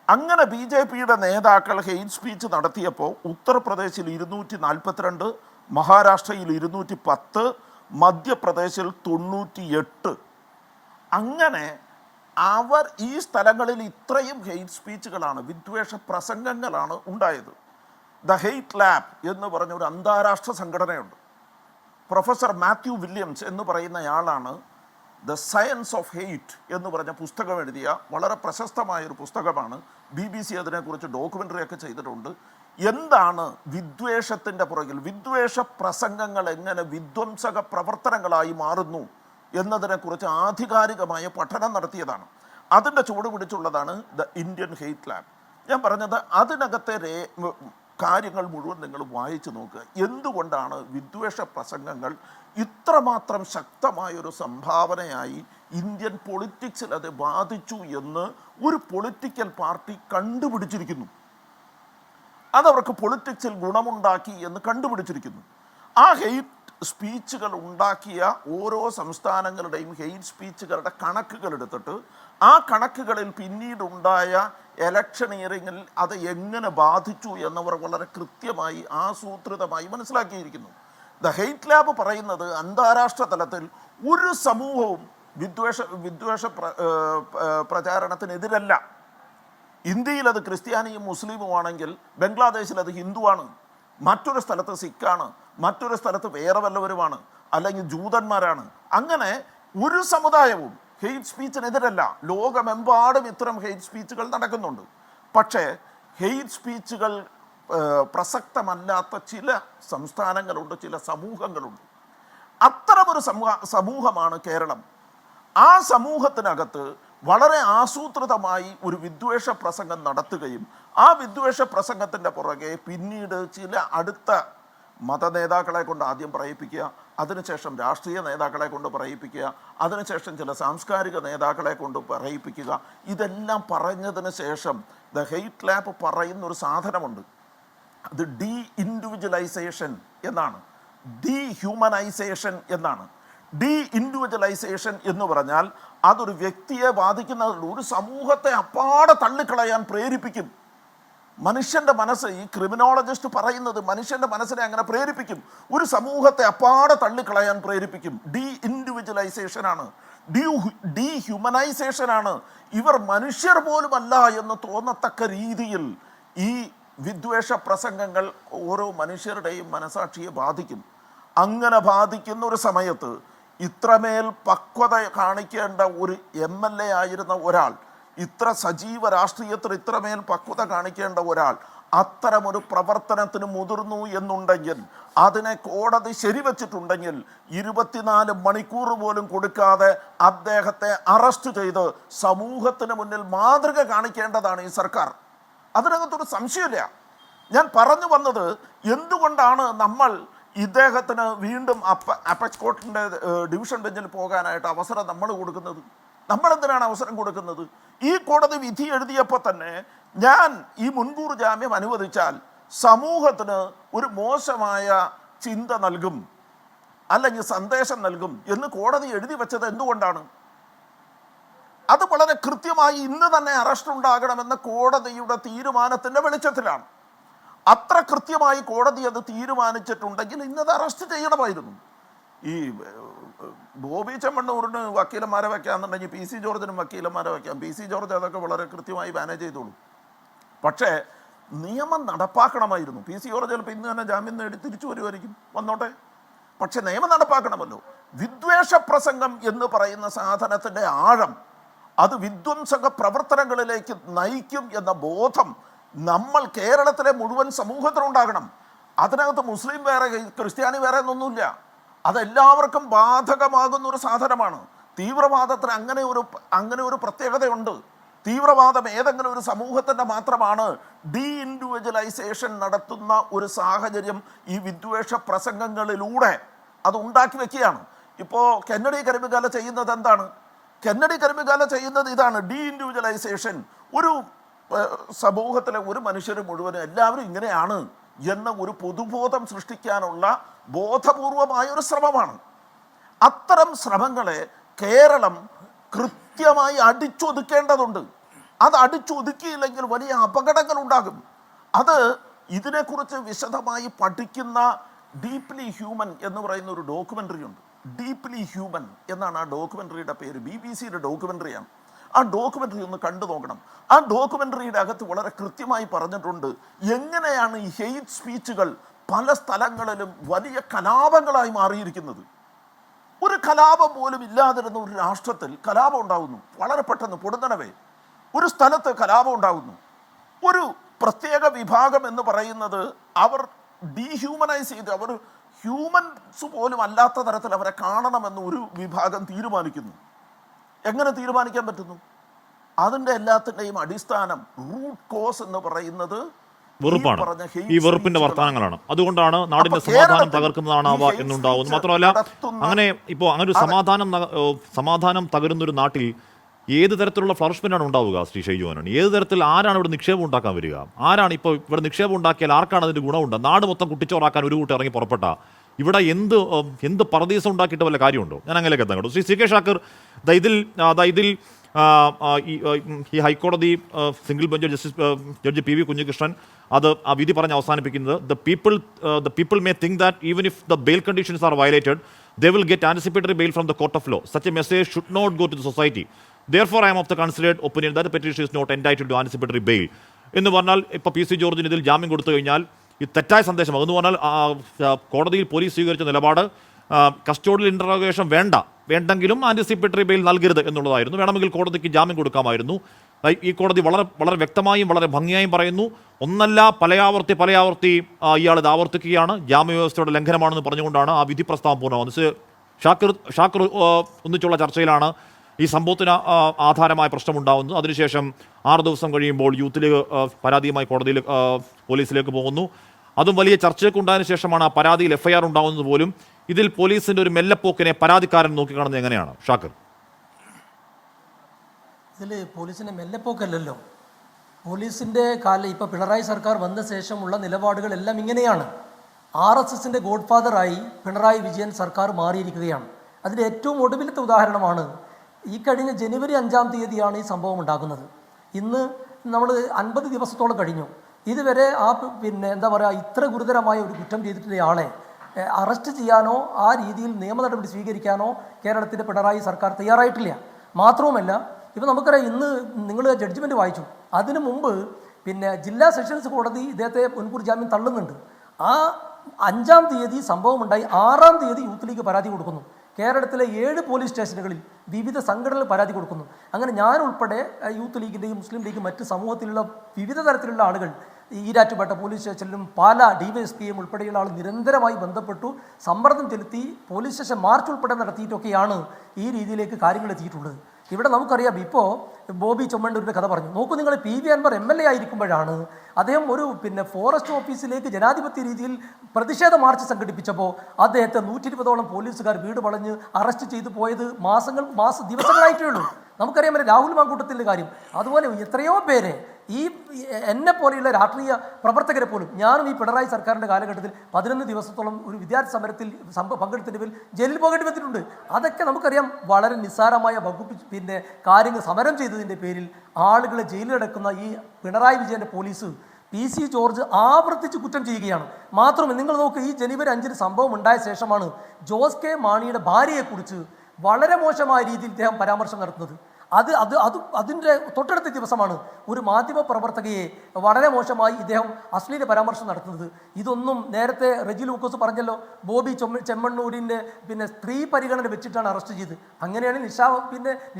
അങ്ങനെ BJP-യുടെ നേതാക്കൾ ഹെയ്റ്റ് സ്പീച്ച് നടത്തിയപ്പോൾ ഉത്തർപ്രദേശിൽ 242, മഹാരാഷ്ട്രയിൽ 210, മധ്യപ്രദേശിൽ 98. അങ്ങനെ അവർ ഈ സ്ഥലങ്ങളിൽ ഇത്രയും ഹെയ്റ്റ് സ്പീച്ചുകളാണ്, വിദ്വേഷ പ്രസംഗങ്ങളാണ് ഉണ്ടായത്. ദ ഹെയ്റ്റ് ലാബ് എന്ന് പറഞ്ഞ ഒരു അന്താരാഷ്ട്ര സംഘടനയുണ്ട്. പ്രൊഫസർ മാത്യു വില്യംസ് എന്ന് പറയുന്നയാളാണ് ദ സയൻസ് ഓഫ് ഹെയ്റ്റ് എന്ന് പറഞ്ഞ പുസ്തകം എഴുതിയ വളരെ പ്രശസ്തമായൊരു പുസ്തകമാണ്. BBC അതിനെക്കുറിച്ച് ഡോക്യുമെൻ്ററിയൊക്കെ ചെയ്തിട്ടുണ്ട്. എന്താണ് വിദ്വേഷത്തിൻ്റെ പുറകിൽ, വിദ്വേഷ പ്രസംഗങ്ങൾ എങ്ങനെ വിധ്വംസക പ്രവർത്തനങ്ങളായി മാറുന്നു എന്നതിനെക്കുറിച്ച് ആധികാരികമായ പഠനം നടത്തിയതാണ്. അതിൻ്റെ ചുവട് പിടിച്ചുള്ളതാണ് ദ ഇന്ത്യൻ ഹെയ്റ്റ് ലാബ്. ഞാൻ പറഞ്ഞത് അതിനകത്തെ കാര്യങ്ങൾ മുഴുവൻ നിങ്ങൾ വായിച്ചു നോക്കുക. എന്തുകൊണ്ടാണ് വിദ്വേഷ പ്രസംഗങ്ങൾ ഇത്രമാത്രം ശക്തമായൊരു സംഭാവനയായി ഇന്ത്യൻ പൊളിറ്റിക്സിൽ അത് ബാധിച്ചു എന്ന് ഒരു പൊളിറ്റിക്കൽ പാർട്ടി കണ്ടുപിടിച്ചിരിക്കുന്നു. അതവർക്ക് പൊളിറ്റിക്സിൽ ഗുണമുണ്ടാക്കി എന്ന് കണ്ടുപിടിച്ചിരിക്കുന്നു. ആ ഹെയ്റ്റ് സ്പീച്ചുകൾ ഉണ്ടാക്കിയ ഓരോ സംസ്ഥാനങ്ങളുടെയും ഹെയ്റ്റ് സ്പീച്ചുകളുടെ കണക്കുകൾ എടുത്തിട്ട് ആ കണക്കുകളിൽ പിന്നീടുണ്ടായ ഇലക്ഷനിയറിങ്ങിൽ അത് എങ്ങനെ ബാധിച്ചു എന്നവർ വളരെ കൃത്യമായി ആസൂത്രിതമായി മനസ്സിലാക്കിയിരിക്കുന്നു. ദ ഹെയ്റ്റ് ലാബ് പറയുന്നത് അന്താരാഷ്ട്ര തലത്തിൽ ഒരു സമൂഹവും വിദ്വേഷ പ്രചാരണത്തിനെതിരല്ല. ഇന്ത്യയിൽ അത് ക്രിസ്ത്യാനിയും മുസ്ലിമുമാണെങ്കിൽ ബംഗ്ലാദേശിൽ അത് ഹിന്ദുവാണ്, മറ്റൊരു സ്ഥലത്ത് സിഖാണ്, മറ്റൊരു സ്ഥലത്ത് വേറെ വല്ലവരുമാണ്, അല്ലെങ്കിൽ ജൂതന്മാരാണ്. അങ്ങനെ ഒരു സമുദായവും ഹെയ്റ്റ് സ്പീച്ചിനെതിരല്ല. ലോകമെമ്പാടും ഇത്തരം ഹെയ്റ്റ് സ്പീച്ചുകൾ നടക്കുന്നുണ്ട്. പക്ഷേ ഹെയ്റ്റ് സ്പീച്ചുകൾ പ്രസക്തമല്ലാത്ത ചില സംസ്ഥാനങ്ങളുണ്ട്, ചില സമൂഹങ്ങളുണ്ട്. അത്തരമൊരു സമൂഹമാണ് കേരളം. ആ സമൂഹത്തിനകത്ത് വളരെ ആസൂത്രിതമായി ഒരു വിദ്വേഷ പ്രസംഗം നടത്തുകയും ആ വിദ്വേഷ പ്രസംഗത്തിൻ്റെ പുറകെ പിന്നീട് ചില അടുത്ത മത നേതാക്കളെ കൊണ്ട് ആദ്യം പറയിപ്പിക്കുക, അതിനുശേഷം രാഷ്ട്രീയ നേതാക്കളെ കൊണ്ട് പറയിപ്പിക്കുക, അതിനുശേഷം ചില സാംസ്കാരിക നേതാക്കളെ കൊണ്ട് പറയിപ്പിക്കുക. ഇതെല്ലാം പറഞ്ഞതിന് ശേഷം ദ ഹെയ്റ്റ് ലാബ് പറയുന്നൊരു സാധനമുണ്ട്. അത് ഡീ ഇൻഡിവിജ്വലൈസേഷൻ എന്നാണ്, ഡീ ഹ്യൂമനൈസേഷൻ എന്നാണ്. ഡീ ഇൻഡിവിജ്വലൈസേഷൻ എന്ന് പറഞ്ഞാൽ അതൊരു വ്യക്തിയെ ബാധിക്കുന്നതല്ല, ഒരു സമൂഹത്തെ അപ്പാടെ തള്ളിക്കളയാൻ പ്രേരിപ്പിക്കും. മനുഷ്യൻ്റെ മനസ്സ്, ഈ ക്രിമിനോളജിസ്റ്റ് പറയുന്നത് മനുഷ്യൻ്റെ മനസ്സിനെ അങ്ങനെ പ്രേരിപ്പിക്കും, ഒരു സമൂഹത്തെ അപ്പാടെ തള്ളിക്കളയാൻ പ്രേരിപ്പിക്കും. ഡീ ഇൻഡിവിജ്വലൈസേഷനാണ്, ഡീ ഹ്യൂമനൈസേഷനാണ്. ഇവർ മനുഷ്യർ പോലുമല്ല എന്ന് തോന്നത്തക്ക രീതിയിൽ ഈ വിദ്വേഷ പ്രസംഗങ്ങൾ ഓരോ മനുഷ്യരുടെയും മനസാക്ഷിയെ ബാധിക്കും. അങ്ങനെ ബാധിക്കുന്ന ഒരു സമയത്ത് ഇത്രമേൽ പക്വത കാണിക്കേണ്ട ഒരു MLA ആയിരുന്ന ഒരാൾ, ഇത്ര സജീവ രാഷ്ട്രീയത്തിൽ ഇത്രമേൽ പക്വത കാണിക്കേണ്ട ഒരാൾ അത്തരമൊരു പ്രവർത്തനത്തിന് മുതിർന്നു എന്നുണ്ടെങ്കിൽ, അതിനെ കോടതി ശരിവച്ചിട്ടുണ്ടെങ്കിൽ 24 മണിക്കൂർ പോലും കൊടുക്കാതെ അദ്ദേഹത്തെ അറസ്റ്റ് ചെയ്ത് സമൂഹത്തിന് മുന്നിൽ മാതൃക കാണിക്കേണ്ടതാണ് ഈ സർക്കാർ. അതിനകത്തൊരു സംശയമില്ല. ഞാൻ പറഞ്ഞു വന്നത്, എന്തുകൊണ്ടാണ് നമ്മൾ ഇദ്ദേഹത്തിന് വീണ്ടും അപ്പെക്സ് കോർട്ടിൻ്റെ ഡിവിഷൻ ബെഞ്ചിൽ പോകാനായിട്ട് അവസരം നമ്മൾ കൊടുക്കുന്നത്? നമ്മളെന്തിനാണ് അവസരം കൊടുക്കുന്നത്? ഈ കോടതി വിധി എഴുതിയപ്പോൾ തന്നെ ഞാൻ ഈ മുൻകൂർ ജാമ്യം അനുവദിച്ചാൽ സമൂഹത്തിന് ഒരു മോശമായ ചിന്ത നൽകും, അല്ലെങ്കിൽ സന്ദേശം നൽകും എന്ന് കോടതി എഴുതി വെച്ചത് എന്തുകൊണ്ടാണ്? അത് വളരെ കൃത്യമായി ഇന്ന് തന്നെ അറസ്റ്റ് ഉണ്ടാകണമെന്ന കോടതിയുടെ തീരുമാനത്തിൻ്റെ വെളിച്ചത്തിലാണ്. അത്ര കൃത്യമായി കോടതി അത് തീരുമാനിച്ചിട്ടുണ്ടെങ്കിൽ ഇന്നത് അറസ്റ്റ് ചെയ്യണമായിരുന്നു. ഈ ബോബി ചെമ്മണ്ണൂരിന് വക്കീലന്മാരെ വയ്ക്കാമെന്നുണ്ടെങ്കിൽ PC ജോർജിനും വക്കീലന്മാരെ വയ്ക്കാം. PC ജോർജ് അതൊക്കെ വളരെ കൃത്യമായി മാനേജ് ചെയ്തോളൂ. പക്ഷേ നിയമം നടപ്പാക്കണമായിരുന്നു. PC ജോർജ് ചിലപ്പോൾ ഇന്ന് തന്നെ ജാമ്യം നേടി തിരിച്ചു വരുമായിരിക്കും, വന്നോട്ടെ. പക്ഷെ നിയമം നടപ്പാക്കണമല്ലോ. വിദ്വേഷ പ്രസംഗം എന്ന് പറയുന്ന സാധനത്തിൻ്റെ ആഴം, അത് വിധ്വംസക പ്രവർത്തനങ്ങളിലേക്ക് നയിക്കും എന്ന ബോധം നമ്മൾ കേരളത്തിലെ മുഴുവൻ സമൂഹത്തിനുണ്ടാകണം. അതിനകത്ത് മുസ്ലിം വേറെ ക്രിസ്ത്യാനി വേറെ എന്നൊന്നുമില്ല. അതെല്ലാവർക്കും ബാധകമാകുന്ന ഒരു സാധനമാണ്. തീവ്രവാദത്തിന് അങ്ങനെ ഒരു പ്രത്യേകതയുണ്ട്. തീവ്രവാദം ഏതെങ്കിലും ഒരു സമൂഹത്തിൻ്റെ മാത്രമാണ്. ഡീ ഇൻഡിവിജ്വലൈസേഷൻ നടത്തുന്ന ഒരു സാഹചര്യം ഈ വിദ്വേഷ പ്രസംഗങ്ങളിലൂടെ അത് ഉണ്ടാക്കി വെക്കുകയാണ്. ഇപ്പോൾ കെന്നഡി കരിമികാല ചെയ്യുന്നത് എന്താണ്? കെന്നഡി കരിമികാല ചെയ്യുന്നത് ഇതാണ്, ഡീ ഇൻഡിവിജ്വലൈസേഷൻ. ഒരു സമൂഹത്തിലെ ഒരു മനുഷ്യർ മുഴുവനും എല്ലാവരും ഇങ്ങനെയാണ് എന്ന ഒരു പൊതുബോധം സൃഷ്ടിക്കാനുള്ള ബോധപൂർവമായ ഒരു ശ്രമമാണ്. അത്തരം ശ്രമങ്ങളെ കേരളം കൃത്യമായി അടിച്ചൊതുക്കേണ്ടതുണ്ട്. അത് അടിച്ചൊതുക്കിയില്ലെങ്കിൽ വലിയ അപകടങ്ങൾ ഉണ്ടാകും. അത് ഇതിനെക്കുറിച്ച് വിശദമായി പഠിക്കുന്ന ഡീപ്ലി ഹ്യൂമൻ എന്ന് പറയുന്ന ഒരു ഡോക്യുമെൻ്ററി ഉണ്ട്. ഡീപ്ലി ഹ്യൂമൻ എന്നാണ് ആ ഡോക്യുമെൻ്ററിയുടെ പേര്. BBC-യുടെ ഡോക്യുമെൻ്ററിയാണ്. ആ ഡോക്യുമെൻ്ററി ഒന്ന് കണ്ടു നോക്കണം. ആ ഡോക്യുമെൻ്ററിയുടെ അകത്ത് വളരെ കൃത്യമായി പറഞ്ഞിട്ടുണ്ട് എങ്ങനെയാണ് ഈ ഹെയ്റ്റ് സ്പീച്ചുകൾ പല സ്ഥലങ്ങളിലും വലിയ കലാപങ്ങളായി മാറിയിരിക്കുന്നത്. ഒരു കലാപം പോലും ഇല്ലാതിരുന്ന ഒരു രാഷ്ട്രത്തിൽ കലാപം ഉണ്ടാകുന്നു. വളരെ പെട്ടെന്ന് പൊടുന്നനവേ ഒരു സ്ഥലത്ത് കലാപം ഉണ്ടാകുന്നു. ഒരു പ്രത്യേക വിഭാഗം എന്ന് പറയുന്നത് അവർ ഡീഹ്യൂമനൈസ് ചെയ്ത്, അവർ ഹ്യൂമൻസ് പോലും അല്ലാത്ത തരത്തിൽ അവരെ കാണണമെന്ന് ഒരു വിഭാഗം തീരുമാനിക്കുന്നു. എങ്ങനെ തീരുമാനിക്കാൻ പറ്റുന്നു? അതിൻ്റെ എല്ലാത്തിൻ്റെയും അടിസ്ഥാനം, റൂട്ട് കോസ് എന്ന് പറയുന്നത് വെറുപ്പാണ്. ഈ വെറുപ്പിന്റെ വർത്തമാനങ്ങളാണ്. അതുകൊണ്ടാണ് നാടിന്റെ സമാധാനം തകർക്കുന്നതാണാവുക എന്നുണ്ടാവുന്നു. മാത്രമല്ല, അങ്ങനെ ഇപ്പോൾ അങ്ങനെ ഒരു സമാധാനം തകരുന്നൊരു നാട്ടിൽ ഏത് തരത്തിലുള്ള ഫ്ലറിഷ്മെൻ്റാണ് ഉണ്ടാവുക? ശ്രീ ഷൈജു ആന്റണി, ഏത് തരത്തിൽ ആരാണ് ഇവിടെ നിക്ഷേപം ഉണ്ടാക്കാൻ വരിക? ആരാണ് ഇപ്പോൾ ഇവിടെ നിക്ഷേപം ഉണ്ടാക്കിയാൽ ആർക്കാണ് അതിൻ്റെ ഗുണമുണ്ട്? നാട് മൊത്തം കുട്ടിച്ചോറാക്കാൻ ഒരു കൂട്ടം ഇറങ്ങി പുറപ്പെട്ട ഇവിടെ എന്ത് പർദീസം ഉണ്ടാക്കിയിട്ട് വല്ല കാര്യമുണ്ടോ? ഞാൻ അങ്ങനെയൊക്കെ എത്താൻ കേട്ടോ. ശ്രീ സി കെ ഷാക്കർ, ഇതിൽ ഈ ഹൈക്കോടതി single bench judge P V Kunhikrishnan അത് ആ വിധി പറഞ്ഞ് അവസാനിപ്പിക്കുന്നത് the people may think that even if the bail conditions are violated, they will get anticipatory bail from the court of law. Such a message should not go to the society. Therefore, I am of the considered opinion that the petition is not entitled to anticipatory bail. എന്ന് പറഞ്ഞാൽ ഇപ്പോൾ P C ജോർജിന് ഇതിൽ ജാമ്യം കൊടുത്തു കഴിഞ്ഞാൽ ഈ തെറ്റായ സന്ദേശം എന്ന് പറഞ്ഞാൽ കോടതിയിൽ പോലീസ് സ്വീകരിച്ച നിലപാട് കസ്റ്റോഡിയൽ ഇൻട്രോഗേഷൻ വേണ്ടെങ്കിലും ആന്റിസിപ്പേറ്ററി ബെയിൽ നൽകരുത് എന്നുള്ളതായിരുന്നു. വേണമെങ്കിൽ കോടതിക്ക് ജാമ്യം കൊടുക്കാമായിരുന്നു. ഈ കോടതി വളരെ വളരെ വ്യക്തമായും വളരെ ഭംഗിയായും പറയുന്നു, ഒന്നല്ല പലയാവർത്തി ഇയാൾ ഇത് ആവർത്തിക്കുകയാണ്, ജാമ്യവ്യവസ്ഥയുടെ ലംഘനമാണെന്ന് പറഞ്ഞുകൊണ്ടാണ് ആ വിധി പ്രസ്താവം പൂർണ്ണമാകുന്നത്. ഷാക്കിർ ഒന്നിച്ചുള്ള ചർച്ചയിലാണ് ഈ സംഭവത്തിന് ആധാരമായ പ്രശ്നമുണ്ടാകുന്നു. അതിനുശേഷം 6 ദിവസം കഴിയുമ്പോൾ യൂത്ത് ലീഗ് പരാതിയുമായി കോടതിയിൽ പോലീസിലേക്ക് പോകുന്നു. അതും വലിയ ചർച്ചയൊക്കെ ഉണ്ടായതിനു ശേഷമാണ് ആ പരാതിയിൽ FIR ഉണ്ടാകുന്നത് പോലും. ഇതിൽ പോലീസിന്റെ ഒരു മെല്ലപ്പോക്കിനെ പരാതിക്കാരൻ നോക്കിക്കാണുന്നത് എങ്ങനെയാണ് ഷാക്കിർ? ഇതിൽ പോലീസിന്റെ മെല്ലപ്പോക്കല്ലല്ലോ. പോലീസിന്റെ ഇപ്പോൾ പിണറായി സർക്കാർ വന്ന ശേഷമുള്ള നിലപാടുകളെല്ലാം ഇങ്ങനെയാണ്. RSSന്റെ ഗോഡ്ഫാദറായി പിണറായി വിജയൻ സർക്കാർ മാറിയിരിക്കുകയാണ്. അതിൻ്റെ ഏറ്റവും ഒടുവിലത്തെ ഉദാഹരണമാണ് ഈ കഴിഞ്ഞ ജനുവരി 5-ാം തീയതിയാണ് ഈ സംഭവം ഉണ്ടാകുന്നത്. ഇന്ന് നമ്മൾ 50 ദിവസത്തോളം കഴിഞ്ഞു. ഇതുവരെ എന്താ പറയുക, ഇത്ര ഗുരുതരമായ ഒരു കുറ്റം ചെയ്തിട്ടുള്ള ആളെ അറസ്റ്റ് ചെയ്യാനോ ആ രീതിയിൽ നിയമ നടപടി സ്വീകരിക്കാനോ കേരളത്തിൻ്റെ പിണറായി സർക്കാർ തയ്യാറായിട്ടില്ല. മാത്രവുമല്ല, ഇപ്പം നമുക്കറിയാം, ഇന്ന് നിങ്ങൾ ജഡ്ജ്മെൻറ്റ് വായിച്ചു. അതിനു മുമ്പ് ജില്ലാ സെഷൻസ് കോടതി ഇദ്ദേഹത്തെ മുൻകൂർ ജാമ്യം തള്ളുന്നുണ്ട്. ആ 5-ാം തീയതി സംഭവം ഉണ്ടായി. 6-ാം തീയതി യൂത്ത് ലീഗ് പരാതി കൊടുക്കുന്നു. കേരളത്തിലെ 7 പോലീസ് സ്റ്റേഷനുകളിൽ വിവിധ സംഘടനകൾ പരാതി കൊടുക്കുന്നു. അങ്ങനെ ഞാൻ ഉൾപ്പെടെ യൂത്ത് ലീഗിൻ്റെയും മുസ്ലിം ലീഗ് മറ്റ് സമൂഹത്തിലുള്ള വിവിധ തരത്തിലുള്ള ആളുകൾ ഈരാറ്റുപേട്ട പോലീസ് സ്റ്റേഷനിലും പാല DYSPയും ഉൾപ്പെടെയുള്ള ആൾ നിരന്തരമായി ബന്ധപ്പെട്ടു, സമ്മർദ്ദം ചെലുത്തി, പോലീസ് സ്റ്റേഷൻ മാർച്ച് ഉൾപ്പെടെ നടത്തിയിട്ടൊക്കെയാണ് ഈ രീതിയിലേക്ക് കാര്യങ്ങൾ എത്തിയിട്ടുള്ളത്. ഇവിടെ നമുക്കറിയാം, ഇപ്പോൾ ബോബി ചൊമ്മണ്ണൂരിൻ്റെ കഥ പറഞ്ഞു നോക്കൂ നിങ്ങൾ. PV അൻവർ MLA ആയിരിക്കുമ്പോഴാണ് അദ്ദേഹം ഒരു ഫോറസ്റ്റ് ഓഫീസിലേക്ക് ജനാധിപത്യ രീതിയിൽ പ്രതിഷേധ മാർച്ച് സംഘടിപ്പിച്ചപ്പോൾ അദ്ദേഹത്തെ 120ഓളം പോലീസുകാർ വീട് വളഞ്ഞ് അറസ്റ്റ് ചെയ്തു പോയത് ദിവസങ്ങളായിട്ടേ ഉള്ളൂ. നമുക്കറിയാം രാഹുൽ മാങ്കൂട്ടത്തിൻ്റെ കാര്യം. അതുപോലെ എത്രയോ പേരെ ഈ എന്നെ പോലെയുള്ള രാഷ്ട്രീയ പ്രവർത്തകരെ പോലും, ഞാനും ഈ പിണറായി സർക്കാരിൻ്റെ കാലഘട്ടത്തിൽ 11 ദിവസത്തോളം ഒരു വിദ്യാർത്ഥി സമരത്തിൽ പങ്കെടുത്തതിൻ്റെ പേരിൽ ജയിലിൽ പോകേണ്ടി വന്നിട്ടുണ്ട്. അതൊക്കെ നമുക്കറിയാം. വളരെ നിസ്സാരമായ വകുപ്പ് കാര്യങ്ങൾ സമരം ചെയ്തതിൻ്റെ പേരിൽ ആളുകളെ ജയിലിലടക്കുന്ന ഈ പിണറായി വിജയൻ്റെ പോലീസ് PC ജോർജ് ആവർത്തിച്ച് കുറ്റം ചെയ്യുകയാണ്. മാത്രമല്ല, നിങ്ങൾ നോക്ക്, ഈ ജനുവരി 5-ന് സംഭവം ഉണ്ടായ ശേഷമാണ് ജോസ് കെ മാണിയുടെ ഭാര്യയെക്കുറിച്ച് വളരെ മോശമായ രീതിയിൽ ഇദ്ദേഹം പരാമർശം നടത്തുന്നത്. അതിൻ്റെ തൊട്ടടുത്ത ദിവസമാണ് ഒരു മാധ്യമ പ്രവർത്തകയെ വളരെ മോശമായി ഇദ്ദേഹം അശ്ലീല പരാമർശം നടത്തുന്നത്. ഇതൊന്നും നേരത്തെ റെജി ലൂക്കോസ് പറഞ്ഞല്ലോ, ബോബി ചെമ്മണ്ണൂരിൻ്റെ സ്ത്രീ പരിഗണന വെച്ചിട്ടാണ് അറസ്റ്റ് ചെയ്ത്. അങ്ങനെയാണ്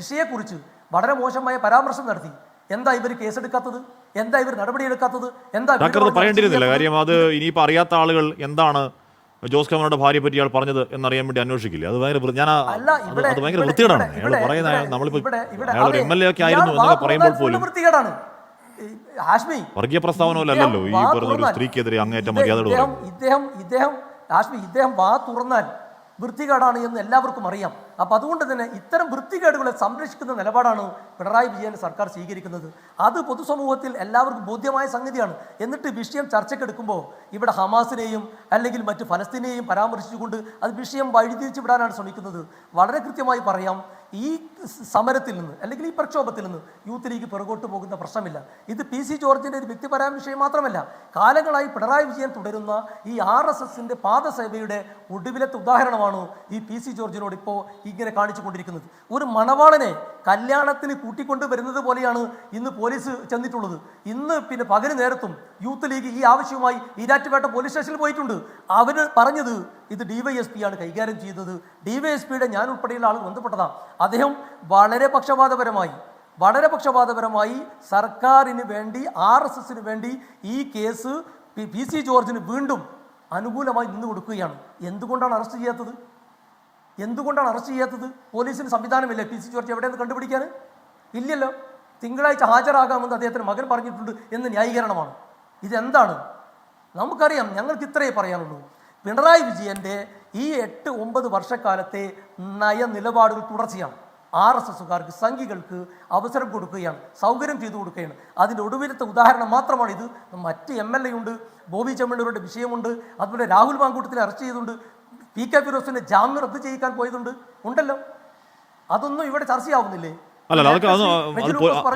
നിഷയെക്കുറിച്ച് വളരെ മോശമായ പരാമർശം നടത്തി. എന്താ ഇവർ കേസെടുക്കാത്തത്? എന്താ ഇവർ നടപടിയെടുക്കാത്തത്? എന്താ പറയേണ്ടിയിരുന്നില്ല കാര്യം? അത് ഇനിയിപ്പോൾ അറിയാത്ത ആളുകൾ എന്താണ് ജോസ് കെ മാണിയുടെ ഭാര്യയെ പറ്റി അയാൾ പറഞ്ഞത് എന്നറിയാൻ വേണ്ടി അന്വേഷിക്കില്ലേ? അത് ഭയങ്കര വൃത്തികേടാണ്. അയാൾ പറയുന്നത് നമ്മളിപ്പോൾ അയാൾ ഒരു MLA ഒക്കെ ആയിരുന്നു എന്നൊക്കെ പറയുമ്പോൾ പോലും വർഗീയ പ്രസ്താവനല്ലല്ലോ ഈ പറഞ്ഞ ഒരു സ്ത്രീക്കെതിരെ അങ്ങേറ്റം മര്യാദ. ഇദ്ദേഹം വാ തുറന്നാൽ വൃത്തികേടാണ് എന്ന് എല്ലാവർക്കും അറിയാം. അപ്പോൾ അതുകൊണ്ട് തന്നെ ഇത്തരം വൃത്തികേടുകളെ സംരക്ഷിക്കുന്ന നിലപാടാണ് പിണറായി വിജയൻ സർക്കാർ സ്വീകരിക്കുന്നത്. അത് പൊതുസമൂഹത്തിൽ എല്ലാവർക്കും ബോധ്യമായ സംഗതിയാണ്. എന്നിട്ട് വിഷയം ചർച്ചയ്ക്കെടുക്കുമ്പോൾ ഇവിടെ ഹമാസിനെയും അല്ലെങ്കിൽ മറ്റ് ഫലസ്തീനെയും പരാമർശിച്ചുകൊണ്ട് അത് വിഷയം വഴിതിരിച്ചു വിടാനാണ് ശ്രമിക്കുന്നത്. വളരെ കൃത്യമായി പറയാം, ഈ സമരത്തിൽ നിന്ന് അല്ലെങ്കിൽ ഈ പ്രക്ഷോഭത്തിൽ നിന്ന് യൂത്ത് ലീഗ് പിറകോട്ട് പോകുന്ന പ്രശ്നമില്ല. ഇത് PC ജോർജിൻ്റെ ഒരു വ്യക്തിപരമായ വിഷയം മാത്രമല്ല, കാലങ്ങളായി പിണറായി വിജയൻ തുടരുന്ന ഈ RSSന്റെ പാദസേവയുടെ ഒടുവിലത്തെ ഉദാഹരണമാണ് ഈ PC ജോർജിനോട് ഇപ്പോൾ ഇങ്ങനെ കാണിച്ചു കൊണ്ടിരിക്കുന്നത്. ഒരു മണവാളനെ കല്യാണത്തിന് കൂട്ടിക്കൊണ്ട് വരുന്നത് പോലെയാണ് ഇന്ന് പോലീസ് ചെന്നിട്ടുള്ളത്. ഇന്ന് പകല് നേരത്തും യൂത്ത് ലീഗ് ഈ ആവശ്യവുമായി ഈരാറ്റുപേട്ട പോലീസ് സ്റ്റേഷനിൽ പോയിട്ടുണ്ട്. അവർ പറഞ്ഞത് ഇത് DYSP ആണ് കൈകാര്യം ചെയ്യുന്നത്. DYSPയുടെ ഞാൻ ഉൾപ്പെടെയുള്ള ആളുകൾ ബന്ധപ്പെട്ടതാണ്. അദ്ദേഹം വളരെ പക്ഷപാതപരമായി സർക്കാരിന് വേണ്ടി RSSന് വേണ്ടി ഈ കേസ് PC ജോർജിന് വീണ്ടും അനുകൂലമായി നിന്ന് കൊടുക്കുകയാണ്. എന്തുകൊണ്ടാണ് അറസ്റ്റ് ചെയ്യാത്തത്? പോലീസിന് സംവിധാനമില്ല PC ജോർജ് എവിടെയെന്ന് കണ്ടുപിടിക്കാൻ? ഇല്ലല്ലോ. തിങ്കളാഴ്ച ഹാജരാകാമെന്ന് അദ്ദേഹത്തിന് മകൻ പറഞ്ഞിട്ടുണ്ട് എന്ന് ന്യായീകരണമാണ്. ഇതെന്താണ്? നമുക്കറിയാം. ഞങ്ങൾക്ക് ഇത്രയേ പറയാനുള്ളൂ. പിണറായി വിജയൻ്റെ ഈ 8-9 വർഷക്കാലത്തെ നയനിലപാടുകൾ തുടർച്ചയാണ്. RSSകാർക്ക്, സംഘികൾക്ക് അവസരം കൊടുക്കുകയാണ്, സൗകര്യം ചെയ്തു കൊടുക്കുകയാണ്. അതിൻ്റെ ഒടുവിലത്തെ ഉദാഹരണം മാത്രമാണ് ഇത്. മറ്റ് MLA ഉണ്ട്, ബോബി ചെമ്മണ്ണൂരുടെ വിഷയമുണ്ട്, അതുപോലെ രാഹുൽ മാങ്കൂട്ടത്തിനെ അറസ്റ്റ് ചെയ്തുകൊണ്ട് PK ഫിറോസിന്റെ ജാമ്യം റദ്ദ് ചെയ്യിക്കാൻ പോയതുണ്ട് ഉണ്ടല്ലോ. അതൊന്നും ഇവിടെ ചർച്ചയാവുന്നില്ലേ? അല്ലല്ല, അതൊക്കെ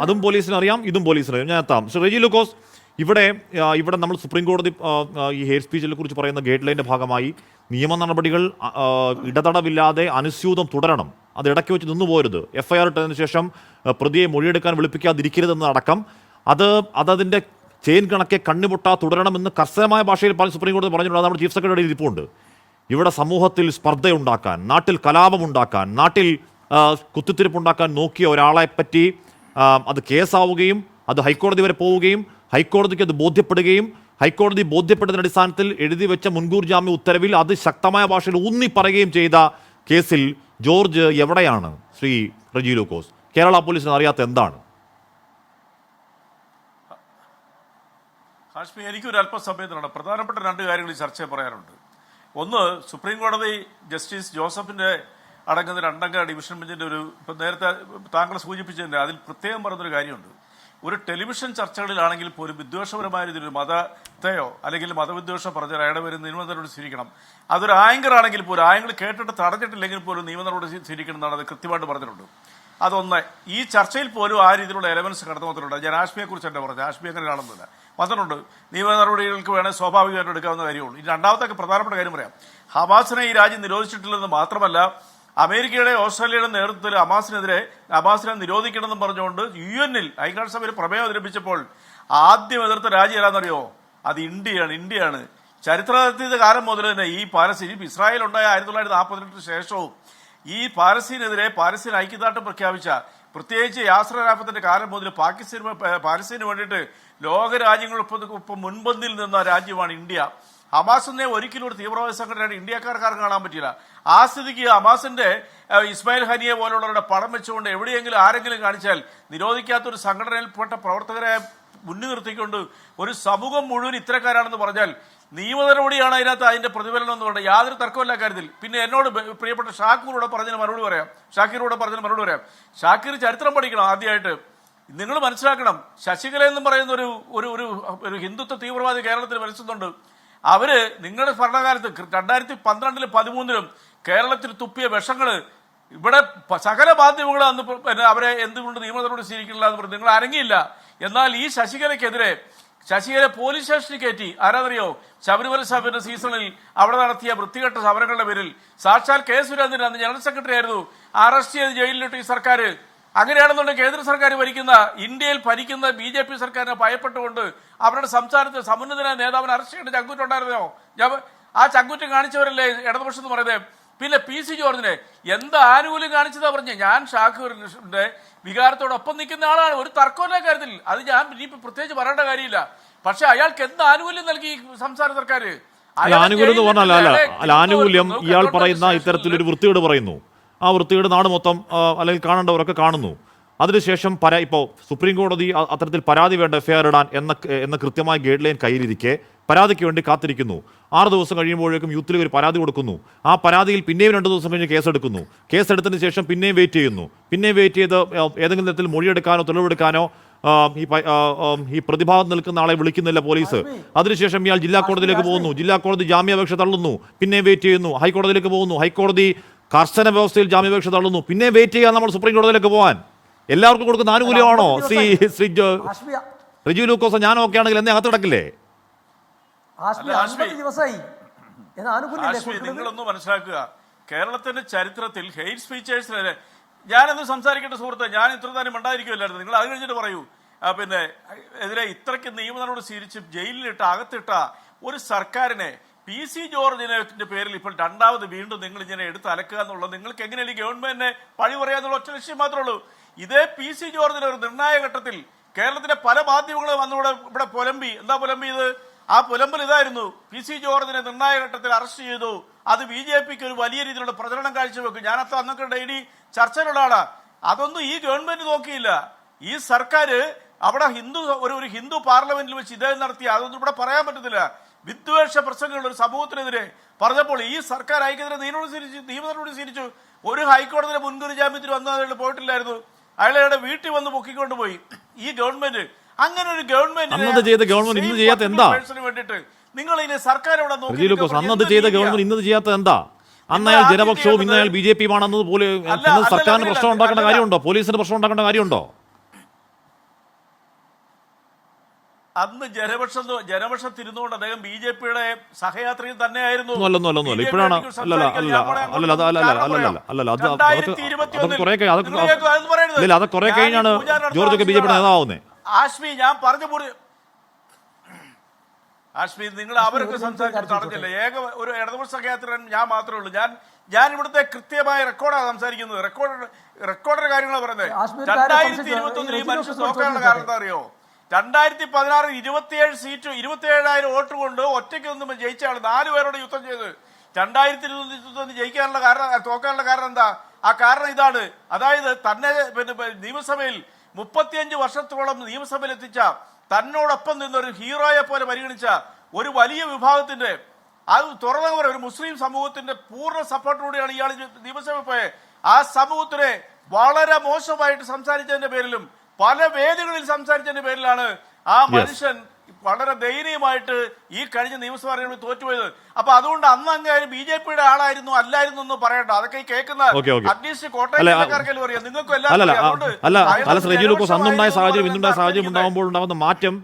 അതും പോലീസിന് അറിയാം, ഇതും പോലീസിന് അറിയാം. ഞാൻ എത്താം. ശ്രീ റെജി ലൂക്കോസ്, ഇവിടെ നമ്മൾ സുപ്രീം കോടതി ഈ ഹെയർ സ്പീച്ചിനെ കുറിച്ച് പറയുന്ന ഗൈഡ് ലൈൻ്റെ ഭാഗമായി നിയമ നടപടികൾ ഇടതടവില്ലാതെ അനുസ്യൂതം തുടരണം, അത് ഇടയ്ക്ക് വെച്ച് നിന്നു പോരുത്, FIR ഇട്ടതിന് ശേഷം പ്രതിയെ മൊഴിയെടുക്കാൻ വിളിപ്പിക്കാതിരിക്കരുതെന്നടക്കം അതതിൻ്റെ ചെയിൻ കണക്കെ കണ്ണുപൊട്ടാ തുടരണമെന്ന് കർശനമായ ഭാഷയിൽ സുപ്രീം കോടതി പറഞ്ഞിട്ടുണ്ട്. നമ്മുടെ ചീഫ് സെക്രട്ടറി ഇരിപ്പുണ്ട്. ഇവിടെ സമൂഹത്തിൽ സ്പർദ്ധയുണ്ടാക്കാൻ, നാട്ടിൽ കലാപമുണ്ടാക്കാൻ, നാട്ടിൽ കുത്തിത്തിരിപ്പുണ്ടാക്കാൻ നോക്കിയ ഒരാളെ പറ്റി അത് കേസാവുകയും അത് ഹൈക്കോടതി വരെ പോവുകയും ഹൈക്കോടതിക്ക് അത് ബോധ്യപ്പെടുകയും ഹൈക്കോടതി ബോധ്യപ്പെട്ടതിന്റെ അടിസ്ഥാനത്തിൽ എഴുതി വെച്ച മുൻകൂർ ജാമ്യ ഉത്തരവിൽ അത് ശക്തമായ ഭാഷയിൽ ഊന്നി പറയുകയും ചെയ്ത കേസിൽ ജോർജ് എവിടെയാണ് ശ്രീ റെജി ലൂക്കോസ്? കേരള പോലീസിന് അറിയാത്ത എന്താണ്? ഹാഷ്മി, എനിക്കൊരു അല്പസമയത്തിനാണ് പ്രധാനപ്പെട്ട രണ്ട് കാര്യങ്ങൾ ഈ ചർച്ചയിൽ പറയാനുണ്ട്. ഒന്ന്, സുപ്രീം കോടതി ജസ്റ്റിസ് ജോസഫിന്റെ അടങ്ങുന്ന രണ്ടംഗ ഡിവിഷൻ ബെഞ്ചിന്റെ ഇപ്പം നേരത്തെ താങ്കൾ സൂചിപ്പിച്ചതിന്റെ അതിൽ പ്രത്യേകം പറഞ്ഞൊരു കാര്യമുണ്ട്. ഒരു ടെലിവിഷൻ ചർച്ചകളിലാണെങ്കിൽ പോലും വിദ്വേഷപരമായ രീതിയിൽ മതത്തെയോ അല്ലെങ്കിൽ മതവിദ്വേഷം പറഞ്ഞ അയാളുടെ പേര് നിയമ നടപടി സ്വീകരിക്കണം. അതൊരു ആങ്കർ ആണെങ്കിൽ പോലും ആങ്കർ കേട്ടിട്ട് തടഞ്ഞിട്ടില്ലെങ്കിൽ പോലും നിയമ നടപടി സ്വീകരിക്കണം എന്നാണ് അത് കൃത്യമായിട്ട് പറഞ്ഞിട്ടുണ്ട്. അതൊന്ന്. ഈ ചർച്ചയിൽ പോലും ആ രീതിയിലുള്ള എലമെന്റ്സ് കടന്നു വന്നിട്ടുണ്ട്. ഞാൻ ആഷ്മിയെ കുറിച്ച് എന്നെ പറഞ്ഞു, ആഷ്മി അങ്ങനെ കാണുന്നില്ല, വന്നിട്ടുണ്ട്. നിയമ നടപടികൾക്ക് വേണേൽ സ്വാഭാവികമായിട്ട് എടുക്കാവുന്ന കാര്യമുള്ളൂ. ഇനി രണ്ടാമത്തെ പ്രധാനപ്പെട്ട കാര്യം പറയാം. ഹമാസിനെ ഈ രാജ്യം നിരോധിച്ചിട്ടില്ലെന്ന് മാത്രമല്ല, അമേരിക്കയുടെ ഓസ്ട്രേലിയയുടെ നേതൃത്വത്തിൽ ഹമാസിനെ നിരോധിക്കണമെന്നും പറഞ്ഞുകൊണ്ട് UN ഐക്യരാഷ്ട്രസഭയിൽ പ്രമേയം അവതരിപ്പിച്ചപ്പോൾ ആദ്യം എതിർത്ത രാജ്യം ഏതാണെന്നറിയോ? അത് ഇന്ത്യയാണ്. ചരിത്രത്തിൻ്റെ കാലം മുതൽ തന്നെ ഈ പാലസ്തീൻ ഇസ്രായേൽ ഉണ്ടായ 1948 ശേഷവും ഈ പാലസ്തീൻ ഐക്യദാർഢ്യം പ്രഖ്യാപിച്ച, പ്രത്യേകിച്ച് യാസർ അറാഫത്തിന്റെ കാലം മുതൽ പാലസ്തീന് വേണ്ടിയിട്ട് ലോകരാജ്യങ്ങൾക്കൊപ്പം മുൻപന്തിയിൽ നിന്ന രാജ്യമാണ് ഇന്ത്യ. ഹമാസിനെ ഒരിക്കലും ഒരു തീവ്രവാദ സംഘടനയാണ് ഇന്ത്യക്കാർക്ക് കാണാൻ പറ്റില്ല. ആ സ്ഥിതിക്ക് ഹമാസിന്റെ ഇസ്മായിൽ ഹനിയെ പോലുള്ളവരുടെ പടം വെച്ചുകൊണ്ട് എവിടെയെങ്കിലും ആരെങ്കിലും കാണിച്ചാൽ നിരോധിക്കാത്തൊരു സംഘടനയിൽപ്പെട്ട പ്രവർത്തകരെ മുന്നിൽ നിർത്തിക്കൊണ്ട് ഒരു സമൂഹം മുഴുവൻ ഇത്തരക്കാരാണെന്ന് പറഞ്ഞാൽ നിയമ നടപടിയാണ് അതിന്റെ പ്രതിഫലനം എന്ന് പറഞ്ഞാൽ യാതൊരു തർക്കമില്ല കാര്യത്തിൽ. പിന്നെ എന്നോട് പ്രിയപ്പെട്ട ഷാക്കിറോട് പറഞ്ഞതിന് മറുപടി പറയാം. ഷാക്കിർ ചരിത്രം പഠിക്കണം. ആദ്യമായിട്ട് നിങ്ങൾ മനസ്സിലാക്കണം, ശശികല എന്നും പറയുന്ന ഒരു ഹിന്ദുത്വ തീവ്രവാദി കേരളത്തിൽ മനസ്സുന്നുണ്ട്. അവര് നിങ്ങളുടെ ഭരണകാലത്ത് 2012-ലും 2013-ലും കേരളത്തിൽ തുപ്പിയ വിഷങ്ങള് ഇവിടെ സകല മാധ്യമങ്ങൾ അന്ന് അവരെ എന്തുകൊണ്ട് നിയമ നടപടി സ്വീകരിക്കില്ല എന്ന് പറഞ്ഞു നിങ്ങൾ അരങ്ങിയില്ല. എന്നാൽ ഈ ശശികല പോലീസ് സ്റ്റേഷനിൽ കയറ്റി. ആരാന്നറിയോ? ശബരിമല സഭയുടെ സീസണിൽ അവിടെ നടത്തിയ വൃത്തികെട്ട സമരങ്ങളുടെ പേരിൽ സാക്ഷാൽ കെ സുരേന്ദ്രൻ അന്ന് ജനറൽ സെക്രട്ടറി ആയിരുന്നു, അറസ്റ്റ് ചെയ്ത് ജയിലിലിട്ട് ഈ സർക്കാർ. അങ്ങനെയാണെന്നുണ്ടെങ്കിൽ കേന്ദ്ര സർക്കാർ ഇന്ത്യയിൽ ഭരിക്കുന്ന BJP സർക്കാരിനെ ഭയപ്പെട്ടുകൊണ്ട് അവരുടെ സംസ്ഥാനത്ത് സമുന്നതനായ നേതാവിനെ അറസ്റ്റ് ചെയ്യേണ്ട ചങ്കൂറ്റുണ്ടായിരുന്നോ? ആ ചങ്കൂറ്റം കാണിച്ചവരല്ലേ ഇടതുപക്ഷം എന്ന് പറയുന്നത്. പിന്നെ PC ജോർജിനെ എന്ത് ആനുകൂല്യം കാണിച്ചതാ പറഞ്ഞേ? ഞാൻ ഷാക്കിറിന്റെ വികാരത്തോടൊപ്പം നിൽക്കുന്ന ആളാണ്, ഒരു തർക്കമില്ല കാര്യത്തിൽ. അത് ഞാൻ ഇനിയിപ്പോ പ്രത്യേകിച്ച് പറയേണ്ട കാര്യമില്ല. പക്ഷെ അയാൾക്ക് എന്ത് ആനുകൂല്യം നൽകി സംസ്ഥാന സർക്കാർ? ആനുകൂല്യം എന്ന് പറഞ്ഞാൽ ആനുകൂല്യം ഇയാൾ പറയുന്ന ഇത്തരത്തിലൊരു വൃത്തികേട് പറയുന്നു. ആ വൃത്തികേട് നാട് മൊത്തം അല്ലെങ്കിൽ കാണേണ്ടവരൊക്കെ കാണുന്നു. അതിനുശേഷം ഇപ്പോൾ സുപ്രീം കോടതി അത്തരത്തിൽ പരാതി വേണ്ട FIR ഇടാൻ എന്ന കൃത്യമായ ഗൈഡ് ലൈൻ കയ്യിലിരിക്കെ പരാതിക്ക് വേണ്ടി കാത്തിരിക്കുന്നു. 6 ദിവസം കഴിയുമ്പോഴേക്കും യൂത്ത് ലീഗ് ഒരു പരാതി കൊടുക്കുന്നു. ആ പരാതിയിൽ പിന്നെയും 2 ദിവസം കഴിഞ്ഞ് കേസെടുക്കുന്നു. കേസെടുത്തതിന് ശേഷം പിന്നെയും വെയിറ്റ് ചെയ്യുന്നു. വെയിറ്റ് ചെയ്ത് ഏതെങ്കിലും തരത്തിൽ മൊഴിയെടുക്കാനോ തെളിവെടുക്കാനോ ഈ പ്രതിഭാഗത്ത് നിൽക്കുന്ന ആളെ വിളിക്കുന്നില്ല പോലീസ്. അതിനുശേഷം ഇയാൾ ജില്ലാ കോടതിയിലേക്ക് പോകുന്നു. ജില്ലാ കോടതി ജാമ്യാപേക്ഷ തള്ളുന്നു. പിന്നെയും വെയിറ്റ് ചെയ്യുന്നു. ഹൈക്കോടതിയിലേക്ക് പോകുന്നു. ഹൈക്കോടതി കർശന വ്യവസ്ഥയിൽ ജാമ്യാപേക്ഷ തള്ളുന്നു. പിന്നെ വെയിറ്റ് ചെയ്യാൻ നമ്മൾ സുപ്രീം കോടതിയിലേക്ക് പോകാൻ. എല്ലാവർക്കും കൊടുക്കുന്ന ആനുകൂല്യമാണോ ശ്രീ റെജി ലൂക്കോസ്? ഞാൻ ഓക്കെ ആണെങ്കിൽ എന്നെ അകത്തിടക്കില്ലേ? നിങ്ങളൊന്ന് മനസ്സിലാക്കുക, കേരളത്തിന്റെ ചരിത്രത്തിൽ ഹെയ്റ്റ് സ്പീച്ചേഴ്സിനെ ഞാനെന്ന് സംസാരിക്കേണ്ട സുഹൃത്തെ, ഞാൻ ഇത്ര തന്നെ ഉണ്ടായിരിക്കുമല്ലായിരുന്നു. നിങ്ങൾ അത് കഴിഞ്ഞിട്ട് പറയൂ. പിന്നെ എതിരെ ഇത്രയ്ക്ക് നിയമ നടപടി സ്വീകരിച്ച് ജയിലിലിട്ട അകത്തിട്ട ഒരു സർക്കാരിനെ PC ജോർജിന്റെ പേരിൽ ഇപ്പോൾ രണ്ടാമത് വീണ്ടും നിങ്ങൾ ഇങ്ങനെ എടുത്ത് അലക്കുക എന്നുള്ളത് നിങ്ങൾക്ക് എങ്ങനെയാണ് ഈ ഗവൺമെന്റിനെ പഴി പറയാന്നുള്ള ഒറ്റ ലക്ഷ്യം മാത്രമേ ഉള്ളൂ. ഇതേ PC ജോർജിന്റെ ഒരു നിർണായക ഘട്ടത്തിൽ കേരളത്തിലെ പല മാധ്യമങ്ങളും വന്നിവിടെ പുലമ്പി. എന്താ പുലമ്പിയത്? ആ പുലമ്പൽ ഇതായിരുന്നു, PC ജോർജിനെ നിർണായക ഘട്ടത്തിൽ അറസ്റ്റ് ചെയ്തു, അത് BJPക്ക് ഒരു വലിയ രീതിയിലുള്ള പ്രചരണം കാഴ്ചവെക്കും. ഞാനത്ര അന്നൊക്കെ ഡെയിലി ചർച്ചയിലുള്ള ആളാ. അതൊന്നും ഈ ഗവൺമെന്റ് നോക്കിയില്ല. ഈ സർക്കാർ അവിടെ ഒരു ഹിന്ദു പാർലമെന്റിൽ വെച്ച് ഇദ്ദേഹം നടത്തിയ അതൊന്നും ഇവിടെ പറയാൻ പറ്റത്തില്ല. വിദ്വേഷ പ്രസംഗങ്ങൾ ഒരു സമൂഹത്തിനെതിരെ പറഞ്ഞപ്പോൾ ഈ സർക്കാർ അയക്കെതിരെ നിയമ നടപടി സ്വീകരിച്ചു. ഒരു ഹൈക്കോടതിയുടെ മുൻകൂർ ജാമ്യത്തിൽ വന്നയാൾ പോയിട്ടില്ലായിരുന്നു. അയാളുടെ വീട്ടിൽ വന്ന് പൊക്കിക്കൊണ്ടുപോയി ഈ ഗവൺമെന്റ്. അങ്ങനെ ഒരു ഗവൺമെന്റ് വേണ്ടിട്ട് നിങ്ങൾ ഇനി സർക്കാർ ഇവിടെ അന്നത് ചെയ്ത ഗവൺമെന്റ് ഇന്നത് ചെയ്യാത്തത് എന്താ? അന്ന് അയാൾ ജനപക്ഷവും ഇന്ന് അയാൾ BJP ആണെന്നത് പോലെ സർക്കാരിന് പ്രശ്നം ഉണ്ടാക്കേണ്ട കാര്യമുണ്ടോ? പോലീസിന് പ്രശ്നം ഉണ്ടാക്കേണ്ട കാര്യമുണ്ടോ? അന്ന് ജനപക്ഷത്തിരുന്നുകൊണ്ട് അദ്ദേഹം BJP-യുടെ സഹയാത്രികൻ തന്നെയായിരുന്നു. അല്ലല്ല ഇപ്പോഴാണ് അത് കുറെ കഴിഞ്ഞാണ് ജോർജ് ഒക്കെ BJP-യുടെ നേതാവുന്നത്. ആശ്മി, ഞാൻ പറഞ്ഞു ആശ്മി, നിങ്ങൾ അവരൊക്കെ സംസാരിച്ചു തടഞ്ഞില്ലേ? ഒരു ഇടതുപക്ഷ സഹയാത്രികൻ ഞാൻ മാത്രമേ ഉള്ളൂ. ഞാൻ ഇവിടുത്തെ കൃത്യമായ റെക്കോർഡാണ് സംസാരിക്കുന്നത്. റെക്കോർഡിന്റെ കാര്യങ്ങളാണ് പറയുന്നത്. 2021 ഈ മനുഷ്യൻ നോക്കാനുള്ള കാരണം എന്താ അറിയോ? 2016 27 സീറ്റ് 27,000 വോട്ട് കൊണ്ട് ഒറ്റയ്ക്ക് ഒന്നും ജയിച്ചാണ് 4 പേരോട് യുദ്ധം ചെയ്ത്. 2021 ജയിക്കാനുള്ള കാരണം, തോക്കാനുള്ള കാരണം എന്താ? ആ കാരണം ഇതാണ്. അതായത് തന്നെ നിയമസഭയിൽ 35 വർഷത്തോളം നിയമസഭയിൽ എത്തിച്ച, തന്നോടൊപ്പം നിന്നൊരു ഹീറോയെ പോലെ പരിഗണിച്ച ഒരു വലിയ വിഭാഗത്തിന്റെ, അത് തുറന്നു പറയാം, ഒരു മുസ്ലിം സമൂഹത്തിന്റെ പൂർണ്ണ സപ്പോർട്ടോടെയാണ് ഇയാൾ നിയമസഭയിൽ പോയത്. ആ സമൂഹത്തിനെ വളരെ മോശമായിട്ട് സംസാരിച്ചതിന്റെ പേരിലും പല വേദികളിൽ സംസാരിച്ചതിന്റെ പേരിലാണ് ആ മനുഷ്യൻ വളരെ ദയനീയമായിട്ട് ഈ കഴിഞ്ഞ നിയമസഭാ തെരഞ്ഞെടുപ്പിൽ തോറ്റുപോയത്. അപ്പൊ അതുകൊണ്ട് അന്ന് അങ്ങാരും BJP-യുടെ ആളായിരുന്നു അല്ലായിരുന്നു എന്ന് പറയണ്ട. അതൊക്കെ ഈ കേൾക്കുന്ന അറ്റ്ലീസ്റ്റ് കോട്ടയക്കാർക്കെല്ലാം അറിയാം, നിങ്ങൾക്കും അന്നുണ്ടായ സാഹചര്യം ഉണ്ടാകുമ്പോൾ ഉണ്ടാകുന്ന മാറ്റം,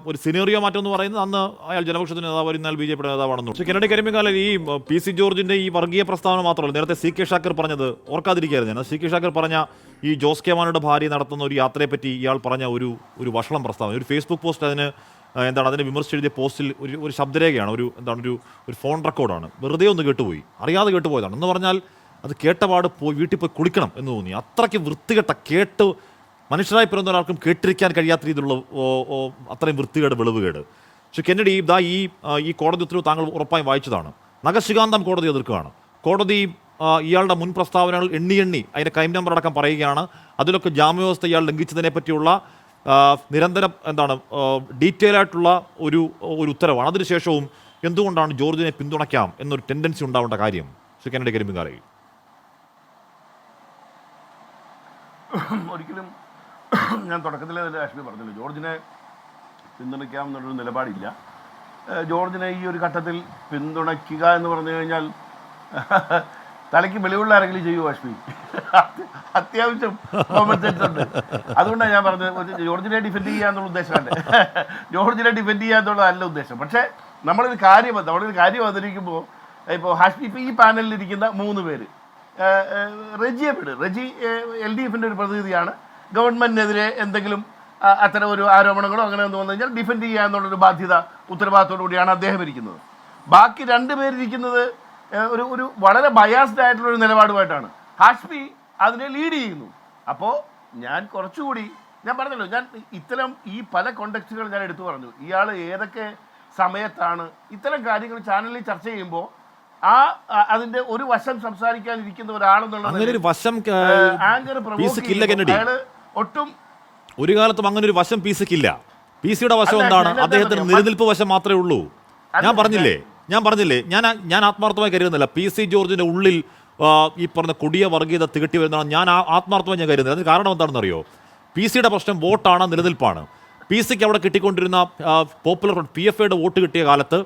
ഒരു സിനേറിയോ മാറ്റം എന്ന് പറയുന്നത് അന്ന് അയാൾ ജനപക്ഷത്തിന്റെ നേതാവ്, എന്നാൽ BJP-യുടെ നേതാവാണെന്നു. പക്ഷേ കെന്നഡി കരിമിക്കാലം ഈ PC ജോർജിന്റെ ഈ വർഗീയ പ്രസ്താവന മാത്രമല്ല, നേരത്തെ CK ഷാക്കർ പറഞ്ഞത് ഓർക്കാതിരിക്കുകയായിരുന്നു ഞാൻ. CK ഷാക്കർ പറഞ്ഞ ഈ ജോസ് കെ മാണിയുടെ ഭാര്യ നടത്തുന്ന ഒരു യാത്രയെ പറ്റി ഇയാൾ പറഞ്ഞ ഒരു വഷളം പ്രസ്താവന, ഒരു ഫേസ്ബുക്ക് പോസ്റ്റ്, അതിനെ വിമർശിച്ചെഴുതിയ പോസ്റ്റിൽ ഒരു ശബ്ദരേഖയാണ്, ഒരു ഫോൺ റെക്കോർഡാണ്. വെറുതെ ഒന്ന് കേട്ടുപോയി, അറിയാതെ കേട്ടുപോയതാണ് എന്ന് പറഞ്ഞാൽ അത് കേട്ടപാട് വീട്ടിൽ പോയി കുളിക്കണം എന്ന് തോന്നി. അത്രയ്ക്ക് വൃത്തികെട്ട, കേട്ട് മനുഷ്യരായി പിറന്ന ഒരാൾക്കും കേട്ടിരിക്കാൻ കഴിയാത്ത രീതിയിലുള്ള അത്രയും വൃത്തികേട്, വെളിവുകേട്. പക്ഷെ കെന്നഡി, ഈ കോടതി ഉത്തരവ് താങ്കൾ ഉറപ്പായും വായിച്ചതാണ്. നഖശികാന്തം കോടതി എതിർക്കുകയാണ്. കോടതി ഇയാളുടെ മുൻ പ്രസ്താവനകൾ എണ്ണി അതിൻ്റെ ക്രൈം നമ്പർ അടക്കം പറയുകയാണ്. അതിലൊക്കെ ജാമ്യവ്യവസ്ഥ ഇയാൾ ലംഘിച്ചതിനെ പറ്റിയുള്ള നിരന്തരം ഡീറ്റെയിൽ ആയിട്ടുള്ള ഒരു ഉത്തരവാണ്. അതിനുശേഷവും എന്തുകൊണ്ടാണ് ജോർജിനെ പിന്തുണയ്ക്കാം എന്നൊരു ടെൻഡൻസി ഉണ്ടാവേണ്ട കാര്യം? ശ്രീ കെന്നഡി കരിമ്പിങ്കാലയിൽ ഒരിക്കലും ഞാൻ തുടക്കത്തിലെ തന്നെ ആശ്മി പറഞ്ഞല്ലോ, ജോർജിനെ പിന്തുണയ്ക്കാം എന്നുള്ളൊരു നിലപാടില്ല. ജോർജിനെ ഈ ഒരു ഘട്ടത്തിൽ പിന്തുണയ്ക്കുക എന്ന് പറഞ്ഞു കഴിഞ്ഞാൽ തലയ്ക്ക് വെളിവുള്ള ആരെങ്കിലും ചെയ്യുമോ ആശ്മി? അത്യാവശ്യം കോമൺ സെൻസ് ഉണ്ട്. അതുകൊണ്ടാണ് ഞാൻ പറഞ്ഞത് ജോർജിനെ ഡിഫെൻഡ് ചെയ്യാന്നുള്ള ഉദ്ദേശമല്ല, ജോർജിനെ ഡിഫെൻഡ് ചെയ്യാന്നുള്ളതല്ല ഉദ്ദേശം. പക്ഷേ നമ്മളൊരു കാര്യം അവതരിക്കുമ്പോൾ, ഇപ്പോൾ ഹാഷ്മി, ഇപ്പോൾ ഈ പാനലിലിരിക്കുന്ന 3 പേര്, റെജി LDFിൻ്റെ ഒരു പ്രതിനിധിയാണ്. ഗവൺമെൻറ്റിനെതിരെ എന്തെങ്കിലും അത്തരം ഒരു ആരോപണങ്ങളോ അങ്ങനെ എന്ന് വന്നു കഴിഞ്ഞാൽ ഡിഫെൻഡ് ചെയ്യുക എന്നുള്ളൊരു ബാധ്യത, ഉത്തരവാദിത്തോടു കൂടിയാണ് അദ്ദേഹം ഇരിക്കുന്നത്. ബാക്കി 2 പേരിരിക്കുന്നത് ഒരു വളരെ ബയാസ്ഡ് ആയിട്ടുള്ളൊരു നിലപാടുമായിട്ടാണ്. ഹാഷ്മി അതിനെ ലീഡ് ചെയ്യുന്നു. അപ്പോൾ ഞാൻ കുറച്ചുകൂടി, ഞാൻ പറഞ്ഞല്ലോ, ഞാൻ ഇത്തരം ഈ പല കോണ്ടെക്സ്റ്റുകൾ ഞാൻ എടുത്തു പറഞ്ഞു. ഇയാൾ ഏതൊക്കെ സമയത്താണ് ഇത്തരം കാര്യങ്ങൾ ചാനലിൽ ചർച്ച ചെയ്യുമ്പോൾ അതിന്റെ ഒരു വശം സംസാരിക്കാനിരിക്കുന്ന ഒരാളെന്നുള്ള ആങ്കർ അയാള് ഒട്ടും ഒരു കാലത്തും അങ്ങനെ ഒരു വശം PCക്കില്ല. PCയുടെ വശം എന്താണ്? അദ്ദേഹത്തിന് നിലനിൽപ്പ് വശം മാത്രമേ ഉള്ളൂ. ഞാൻ പറഞ്ഞില്ലേ ഞാൻ ആത്മാർത്ഥമായി കരുതുന്നില്ല PC ജോർജിന്റെ ഉള്ളിൽ ഈ പറഞ്ഞ കൊടിയ വർഗീയത തികട്ടി വരുന്നതാണ് ഞാൻ ആത്മാർത്ഥമായി ഞാൻ കരുതുന്നത്. അതിന് കാരണം എന്താണെന്ന് അറിയോ? PCയുടെ പ്രശ്നം വോട്ടാണ്, നിലനിൽപ്പാണ്. PCക്ക് അവിടെ കിട്ടിക്കൊണ്ടിരുന്ന പോപ്പുലർ PFIയുടെ വോട്ട് കിട്ടിയ കാലത്ത്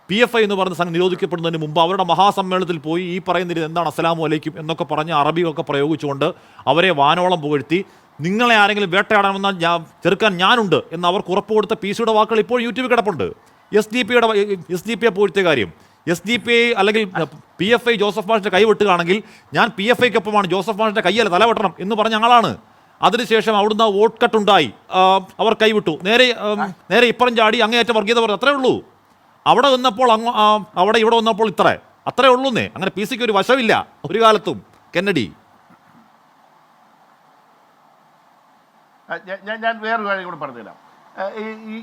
PFI എന്ന് പറയുന്ന സംഘം നിരോധിക്കപ്പെടുന്നതിന് മുമ്പ് അവരുടെ മഹാസമ്മേളനത്തിൽ പോയി ഈ പറയുന്നത് എന്താണ് അസ്സലാമു അലൈക്കും എന്നൊക്കെ പറഞ്ഞ് അറബിയൊക്കെ പ്രയോഗിച്ചുകൊണ്ട് അവരെ വാനോളം പുകഴ്ത്തി, നിങ്ങളെ ആരെങ്കിലും വേട്ടയാടാൻ വന്നാൽ ചെറുക്കാൻ ഞാനുണ്ട് എന്ന് അവർക്ക് ഉറപ്പ് കൊടുത്ത PCയുടെ വാക്കുകൾ ഇപ്പോൾ യൂട്യൂബിൽ കിടപ്പുണ്ട്. SDPയെ പോലത്തെ കാര്യം, SDPI അല്ലെങ്കിൽ PFI ജോസഫ് മാഷിന്റെ കൈ വെട്ടുകയാണെങ്കിൽ ഞാൻ PFIക്കൊപ്പമാണ്, ജോസഫ് മാഷിന്റെ കയ്യല്ല തല വെട്ടണം എന്ന് പറഞ്ഞ ആളാണ്. അതിനുശേഷം അവിടുന്ന് വോട്ട് കട്ടുണ്ടായി, അവർ കൈവിട്ടു, നേരെ ഇപ്പുറം ചാടി അങ്ങേയറ്റം വർഗീയത പറഞ്ഞു. അത്രേ ഉള്ളൂ. അവിടെ വന്നപ്പോൾ അവിടെ ഇവിടെ വന്നപ്പോൾ അത്രേ ഉള്ളൂന്നേ. അങ്ങനെ PCക്ക് ഒരു വശമില്ല ഒരു കാലത്തും. കെന്നഡി, ഞാൻ വേറൊരു കാര്യം കൂടെ പറഞ്ഞുതരാം.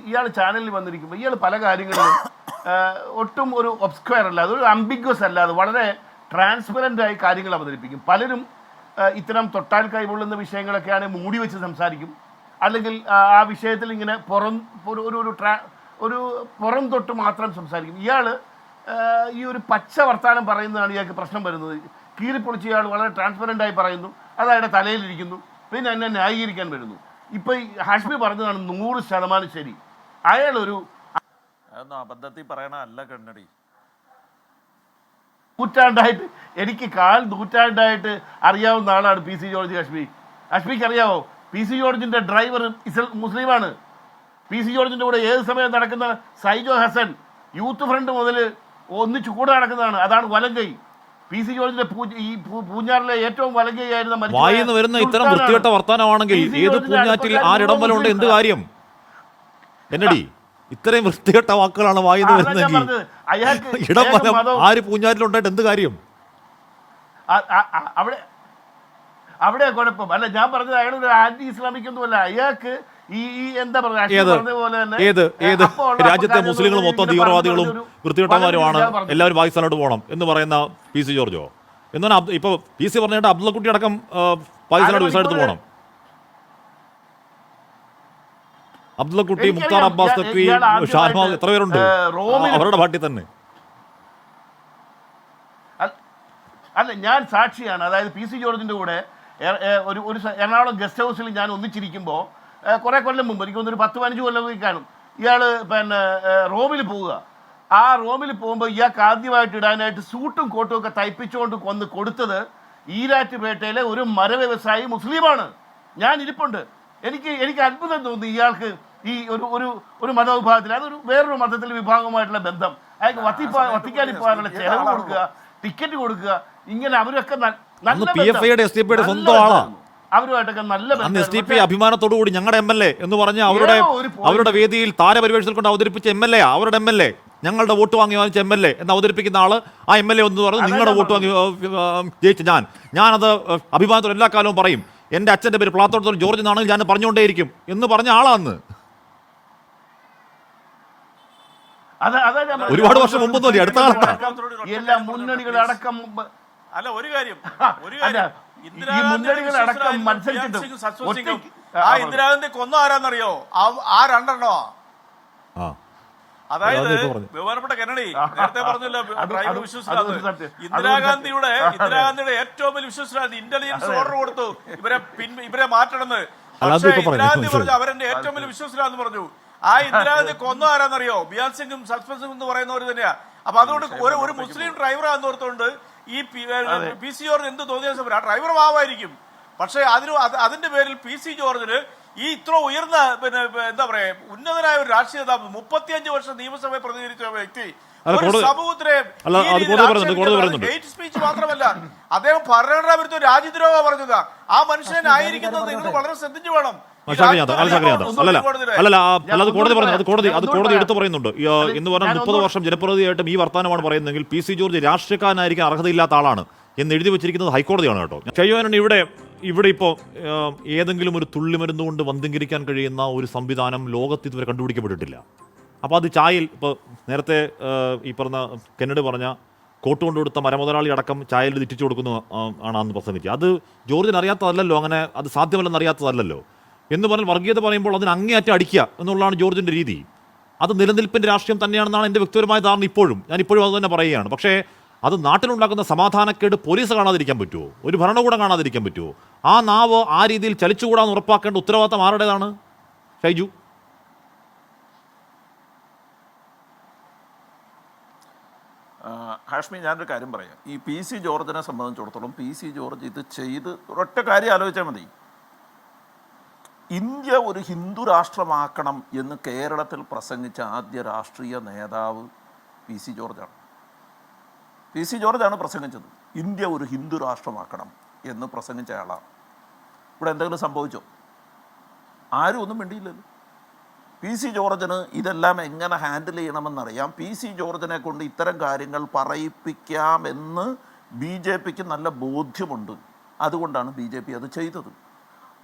ഇയാൾ ചാനലിൽ വന്നിരിക്കുമ്പോൾ ഇയാൾ പല കാര്യങ്ങളിലും ഒട്ടും ഒരു ഒബ്സ്ക്വയർ അല്ല, അതൊരു അംബിഗ്വസ് അല്ലാതെ വളരെ ട്രാൻസ്പെറൻ്റ് ആയി കാര്യങ്ങൾ അവതരിപ്പിക്കും. പലരും ഇത്തരം തൊട്ടാൽ കൈകൊള്ളുന്ന വിഷയങ്ങളൊക്കെയാണ് മൂടി വെച്ച് സംസാരിക്കും, അല്ലെങ്കിൽ ആ വിഷയത്തിൽ ഇങ്ങനെ പുറം തൊട്ട് മാത്രം സംസാരിക്കും. ഇയാൾ ഈ ഒരു പച്ച വർത്താനം പറയുന്നതാണ് ഇയാൾക്ക് പ്രശ്നം വരുന്നത്. കീറിപ്പൊളിച്ച് ഇയാൾ വളരെ ട്രാൻസ്പെറൻ്റ് ആയി പറയുന്നു, അത് അയാളുടെ തലയിലിരിക്കുന്നു, പിന്നെ എന്നെ ന്യായീകരിക്കാൻ വരുന്നു. ഇപ്പം ഹാഷ്മി പറഞ്ഞതാണ് 100% ശരി. അയാളൊരു അതൊന്നും അബദ്ധത്തിൽ പറയണ അല്ല കണ്ണടി. നൂറ്റാണ്ടായിട്ട് എനിക്ക് നൂറ്റാണ്ടായിട്ട് അറിയാവുന്ന ആളാണ് പി സി ജോർജ് കാശ്മീർക്ക് അറിയാവോ? പി സി ജോർജിന്റെ ഡ്രൈവർ മുസ്ലിമാണ്. പി സി ജോർജിന്റെ കൂടെ ഏത് സമയം നടക്കുന്ന സൈജോ ഹസൻ യൂത്ത് ഫ്രണ്ട് മുതൽ ഒന്നിച്ചു കൂടെ നടക്കുന്നതാണ്. അതാണ് വലങ്കൈ. പി സി ജോർജിന്റെ പൂഞ്ഞാറിലെ ഏറ്റവും വലങ്കൈ ആയിരുന്ന വായിന്ന് വരുന്ന ഇത്തരം വൃത്തികെട്ട വർത്താനമാണെങ്കിൽ ഏത് പൂഞ്ഞാറ്റിൽ ആരിടംബലുണ്ട് എന്ത് കാര്യം? എന്നടി ഇത്രയും വൃത്തികെട്ട വാക്കുകളാണ് വായിന്ന് വരുന്നതെങ്കിൽ ഇടംബലം ആര് പൂഞ്ഞാറ്റിലുണ്ടായിട്ട് എന്ത് കാര്യം? അവിടെ കുഴപ്പം അല്ല. ഞാൻ പറഞ്ഞത് അയാൾ ഒരു ആന്റി ഇസ്ലാമിക് ഒന്നുമല്ല. അയാൾക്ക് ഈ എന്താ പറയുക, ഏത് രാജ്യത്തെ മുസ്ലിങ്ങൾ മൊത്തം തീവ്രവാദികളും വൃത്തികെട്ടന്മാരുമാണ്, എല്ലാവരും പാകിസ്ഥാനോട്ട് പോകണം എന്ന് പറയുന്ന പി സി ജോർജോ? എന്നാൽ ഇപ്പൊ പി സി പറഞ്ഞിട്ട് അബ്ദുള്ളക്കുട്ടി അടക്കം പാകിസ്ഥാനോട് വിസ എടുത്ത് പോകണം. അബ്ദുള്ളക്കുട്ടി, മുക്താർ അബ്ബാസ് തക്വി, ഷാനവാസ്, എത്ര പേരുണ്ട് അവരുടെ പാർട്ടി തന്നെ? അല്ല, ഞാൻ സാക്ഷിയാണ്. അതായത് പി സി ജോർജിന്റെ കൂടെ ഒരു എറണാകുളം ഗസ്റ്റ് ഹൗസിൽ ഞാൻ ഒന്നിച്ചിരിക്കുമ്പോൾ കുറെ കൊല്ലം മുമ്പ്, എനിക്ക് തോന്നുന്നു 10-15 കൊല്ലം കാണും, ഇയാൾ പിന്നെ റോമിൽ പോവുക. ആ റോമിൽ പോകുമ്പോൾ ഇയാൾക്ക് ആദ്യമായിട്ട് ഇടാനായിട്ട് സൂട്ടും കോട്ടും ഒക്കെ തയ്പ്പിച്ചുകൊണ്ട് വന്ന് കൊടുത്തത് ഈരാറ്റുപേട്ടയിലെ ഒരു മര വ്യവസായി മുസ്ലിമാണ്. ഞാൻ ഇരിപ്പുണ്ട്. എനിക്ക് അത്ഭുതം തോന്നി ഇയാൾക്ക് ഈ ഒരു മതവിഭാഗത്തിൽ, അതൊരു വേറൊരു മതത്തിലെ വിഭാഗമായിട്ടുള്ള ബന്ധം, അയാൾക്ക് വത്തിക്കാനിൽ പോകാനുള്ള ചെലവ് കൊടുക്കുക, ടിക്കറ്റ് കൊടുക്കുക, ഇങ്ങനെ അവരൊക്കെ സ്വന്തം ആളാണ്. അവരുമായിട്ടൊക്കെ നല്ല അഭിമാനത്തോടു കൂടി ഞങ്ങളുടെ MLA എന്ന് പറഞ്ഞ് അവരുടെ വേദിയിൽ താരപരിവേഷത്തിൽ കൊണ്ട് അവതരിപ്പിച്ച MLA, അവരുടെ MLA, ഞങ്ങളുടെ വോട്ട് വാങ്ങി വാങ്ങിച്ച MLA എന്ന് അവതരിപ്പിക്കുന്ന ആള് ആ MLA എന്ന് പറഞ്ഞു നിങ്ങളുടെ വോട്ട് വാങ്ങി ജയിച്ച ഞാനത് അഭിമാനത്തോടെ എല്ലാ കാലവും പറയും. എൻ്റെ അച്ഛൻ്റെ പേര് പ്ലാത്തോടത്തോളം ജോർജ് എന്നാണെങ്കിൽ ഞാൻ പറഞ്ഞുകൊണ്ടേയിരിക്കും എന്ന് പറഞ്ഞ ആളാന്ന്. ഒരുപാട് വർഷം മുമ്പൊന്നും അടുത്ത കാലത്താണ്. എല്ലാ മുന്നണികളടക്കം അല്ല, ഒരു കാര്യം ഇന്ദിരാഗാന്ധി കൊന്ന ആരാന്നറിയോ? ആ രണ്ടെണ്ണോ? അതായത് ബഹുമാനപ്പെട്ട കെന്നഡി നേരത്തെ പറഞ്ഞല്ലോ ഡ്രൈവർ വിശ്വസിക്കാതെ. ഇന്ദിരാഗാന്ധിയുടെ ഏറ്റവും വലിയ വിശ്വസിക്കാതെ ഇന്റലിജൻസ് ഓർഡർ കൊടുത്തു ഇവരെ മാറ്റണമെന്ന്. പക്ഷേ ഇന്ദിരാഗാന്ധി പറഞ്ഞു അവരെന്റെ ഏറ്റവും വലിയ വിശ്വസിക്കാന്ന് പറഞ്ഞു. ആ ഇന്ദിരാഗാന്ധി കൊന്ന ആരാന്നറിയോ? ബിയാൻ സിംഗും സത്പൽ സിംഗും എന്ന് പറയുന്നവർ തന്നെയാ. അപ്പൊ അതുകൊണ്ട് ഒരു മുസ്ലിം ഡ്രൈവറാന്ന് ഓർത്തുകൊണ്ട് ഈ പി സി ജോർജ് എന്ത് തോന്നിയ സമയം ആ ഡ്രൈവർ പാവായിരിക്കും. പക്ഷെ അതിന്റെ പേരിൽ പി സി ജോർജിന് ഈ ഇത്ര ഉയർന്ന എന്താ പറയാ ഉന്നതനായ ഒരു രാഷ്ട്രീയ നേതാവ്, 35 വർഷം നിയമസഭയെ പ്രതിനിധീകരിച്ച വ്യക്തി, സമൂഹത്തിലെ ഹെയ്റ്റ് സ്പീച്ച് മാത്രമല്ല, അദ്ദേഹം ഭരണഘടനാ വിരുദ്ധ രാജ്യദ്രോഹ പറഞ്ഞതാ. ആ മനുഷ്യനായിരിക്കുന്നത് നിങ്ങൾ വളരെ ശ്രദ്ധിച്ചു വേണം. കോടതി എടുത്തു പറയുന്നുണ്ട് എന്ന് പറഞ്ഞാൽ 30 വർഷം ജനപ്രതിനിധിയായിട്ടും ഈ വർത്തമാനമാണ് പറയുന്നതെങ്കിൽ പി സി ജോർജ് രാഷ്ട്രീയക്കാരനായിരിക്കാൻ അർഹതയില്ലാത്ത ആളാണ് എന്ന് എഴുതി വെച്ചിരിക്കുന്നത് ഹൈക്കോടതിയാണ് കേട്ടോ. ഷൈജുവാനാണ് ഇവിടെ ഇപ്പോൾ ഏതെങ്കിലും ഒരു തുള്ളിമരുന്ന് കൊണ്ട് വന്ധീകരിക്കാൻ കഴിയുന്ന ഒരു സംവിധാനം ലോകത്ത് ഇതുവരെ കണ്ടുപിടിക്കപ്പെട്ടിട്ടില്ല. അപ്പോൾ അത് ചായയിൽ ഇപ്പോൾ നേരത്തെ ഈ പറഞ്ഞ കെന്നഡി പറഞ്ഞ കോട്ട് കൊണ്ടുകൊടുത്ത മരമുതലാളി അടക്കം ചായയിൽ തെറ്റിച്ചു കൊടുക്കുന്നു ആണ് അന്ന് പ്രസംഗിച്ചത്. അത് ജോർജിന് അറിയാത്തതല്ലോ, അങ്ങനെ അത് സാധ്യമല്ലെന്ന് അറിയാത്തതല്ലോ എന്ന് പറഞ്ഞാൽ വർഗീയത പറയുമ്പോൾ അതിന് അങ്ങേയറ്റം അടിക്കുക എന്നുള്ളതാണ് ജോർജിൻ്റെ രീതി. അത് നിലനിൽപ്പിൻ്റെ രാഷ്ട്രീയം തന്നെയാണെന്നാണ് എൻ്റെ വ്യക്തിപരമായ ധാരണ. ഞാനിപ്പോഴും അത് തന്നെ പറയുകയാണ്. പക്ഷേ അത് നാട്ടിലുണ്ടാക്കുന്ന സമാധാനക്കേട് പോലീസ് കാണാതിരിക്കാൻ പറ്റുമോ? ഒരു ഭരണകൂടം കാണാതിരിക്കാൻ പറ്റുമോ? ആ നാവ് ആ രീതിയിൽ ചലിച്ചുകൂടാന്ന് ഉറപ്പാക്കേണ്ട ഉത്തരവാദിത്തം ആരുടേതാണ്? ഷൈജു, ഹാഷ്മി, ഞാനൊരു കാര്യം പറയാം. ഈ പി സി ജോർജിനെ സംബന്ധിച്ചിടത്തോളം പി സി ജോർജ് ഇത് ചെയ്ത് ഒരൊറ്റ കാര്യം ആലോചിച്ചാൽ മതി. ഇന്ത്യ ഒരു ഹിന്ദു രാഷ്ട്രമാക്കണം എന്ന് കേരളത്തിൽ പ്രസംഗിച്ച ആദ്യ രാഷ്ട്രീയ നേതാവ് പി സി ജോർജാണ്. പി സി ജോർജാണ് പ്രസംഗിച്ചത്. ഇന്ത്യ ഒരു ഹിന്ദു രാഷ്ട്രമാക്കണം എന്ന് പ്രസംഗിച്ച ആളാണ്. ഇവിടെ എന്തെങ്കിലും സംഭവിച്ചോ? ആരും ഒന്നും വേണ്ടിയില്ലല്ലോ. പി സി ജോർജിന് ഇതെല്ലാം എങ്ങനെ ഹാൻഡിൽ ചെയ്യണമെന്നറിയാം. പി സി ജോർജിനെ കൊണ്ട് ഇത്തരം കാര്യങ്ങൾ പറയിപ്പിക്കാമെന്ന് BJPക്ക് നല്ല ബോധ്യമുണ്ട്. അതുകൊണ്ടാണ് BJP അത് ചെയ്തത്.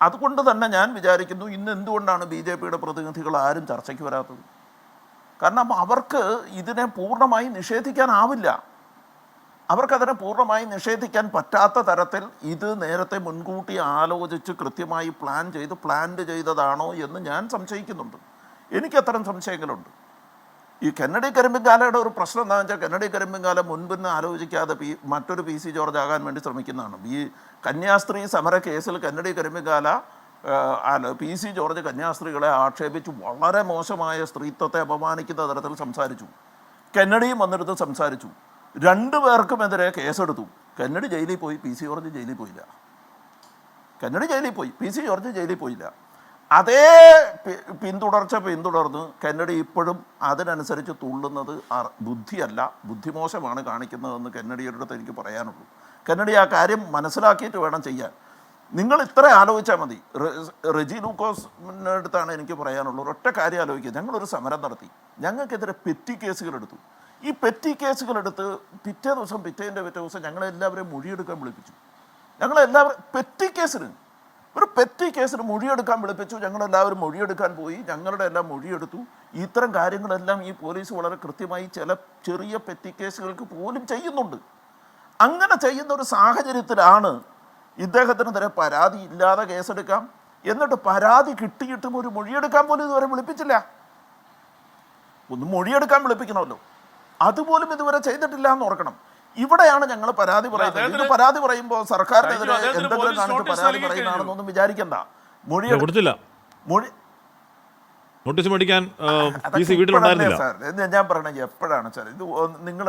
അതുകൊണ്ട് തന്നെ ഞാൻ വിചാരിക്കുന്നു ഇന്ന് എന്തുകൊണ്ടാണ് BJPയുടെ പ്രതിനിധികൾ ആരും ചർച്ചയ്ക്ക് വരാത്തത്? കാരണം അവർക്ക് ഇതിനെ പൂർണ്ണമായി നിഷേധിക്കാനാവില്ല. അവർക്കതിനെ പൂർണ്ണമായി നിഷേധിക്കാൻ പറ്റാത്ത തരത്തിൽ ഇത് നേരത്തെ മുൻകൂട്ടി ആലോചിച്ച് കൃത്യമായി പ്ലാൻ ചെയ്തതാണോ എന്ന് ഞാൻ സംശയിക്കുന്നുണ്ട്. എനിക്കത്തരം സംശയങ്ങളുണ്ട്. ഈ കെന്നഡി കരിമ്പിങ്കാലയുടെ ഒരു പ്രശ്നം എന്താണെന്ന് വെച്ചാൽ, കെന്നഡി കരിമ്പിങ്കാല മുൻപിന്ന് ആലോചിക്കാതെ മറ്റൊരു പി സി ജോർജ് ആകാൻ വേണ്ടി ശ്രമിക്കുന്നതാണ്. ഈ കന്യാസ്ത്രീ സമര കേസിൽ കെന്നഡി കരിമ്പിങ്കാല പി സി ജോർജ് കന്യാസ്ത്രീകളെ ആക്ഷേപിച്ചു വളരെ മോശമായ സ്ത്രീത്വത്തെ അപമാനിക്കുന്ന തരത്തിൽ സംസാരിച്ചു. കെന്നഡിയും വന്നിടത്ത് സംസാരിച്ചു. 2 പേർക്കുമെതിരെ കേസെടുത്തു. കെന്നഡി ജയിലിൽ പോയി, PC ജോർജ് ജയിലിൽ പോയില്ല. കെന്നഡി ജയിലിൽ പോയി, PC ജോർജ് ജയിലിൽ പോയില്ല. അതേ പിന്തുടർന്ന് കെന്നഡി ഇപ്പോഴും അതിനനുസരിച്ച് തുള്ളുന്നത് ബുദ്ധിയല്ല, ബുദ്ധിമോശമാണ് കാണിക്കുന്നതെന്ന് കെന്നഡിയുടെ അടുത്ത് എനിക്ക് പറയാനുള്ളൂ. കെന്നഡി ആ കാര്യം മനസ്സിലാക്കിയിട്ട് വേണം ചെയ്യാൻ. നിങ്ങൾ ഇത്ര ആലോചിച്ചാൽ മതി. റെജി ലൂക്കോസിൻ്റെ അടുത്താണ് എനിക്ക് പറയാനുള്ളത്. ഒറ്റ കാര്യം ആലോചിക്കുക. ഞങ്ങളൊരു സമരം നടത്തി, ഞങ്ങൾക്കെതിരെ പെറ്റി കേസുകളെടുത്തു. ഈ പെറ്റി കേസുകളെടുത്ത് പിറ്റേ ദിവസം ഞങ്ങളെല്ലാവരെയും മൊഴിയെടുക്കാൻ വിളിപ്പിച്ചു. ഞങ്ങളെല്ലാവരും പെറ്റി കേസിന് മൊഴിയെടുക്കാൻ വിളിപ്പിച്ചു. ഞങ്ങളെല്ലാവരും മൊഴിയെടുക്കാൻ പോയി, ഞങ്ങളുടെ എല്ലാം മൊഴിയെടുത്തു. ഇത്തരം കാര്യങ്ങളെല്ലാം ഈ പോലീസ് വളരെ കൃത്യമായി ചില ചെറിയ പെറ്റി കേസുകൾക്ക് പോലും ചെയ്യുന്നുണ്ട്. അങ്ങനെ ചെയ്യുന്ന ഒരു സാഹചര്യത്തിലാണ് ഇദ്ദേഹത്തിനെതിരെ പരാതി ഇല്ലാതെ കേസെടുക്കാം, എന്നിട്ട് പരാതി കിട്ടിയിട്ടും ഒരു മൊഴിയെടുക്കാൻ പോലും ഇതുവരെ വിളിപ്പിച്ചില്ല. ഒന്ന് മൊഴിയെടുക്കാൻ വിളിപ്പിക്കണമല്ലോ, അതുപോലും ഇതുവരെ ചെയ്തിട്ടില്ല എന്ന് ഓർക്കണം. ഇവിടെയാണ് ഞങ്ങൾ പരാതി പറയുന്നത്. ഇത് പരാതി പറയുമ്പോൾ സർക്കാരിനെതിരെ എന്തെങ്കിലും കാണിച്ച് പരാതി പറയുന്നതാണെന്നൊന്നും വിചാരിക്കണ്ട. നോട്ടീസ് മേടിക്കാൻ വീട്ടിലുണ്ടായിരുന്നില്ല സാർ. ഞാൻ പറയണത് എപ്പോഴാണ് സാർ ഇത് നിങ്ങൾ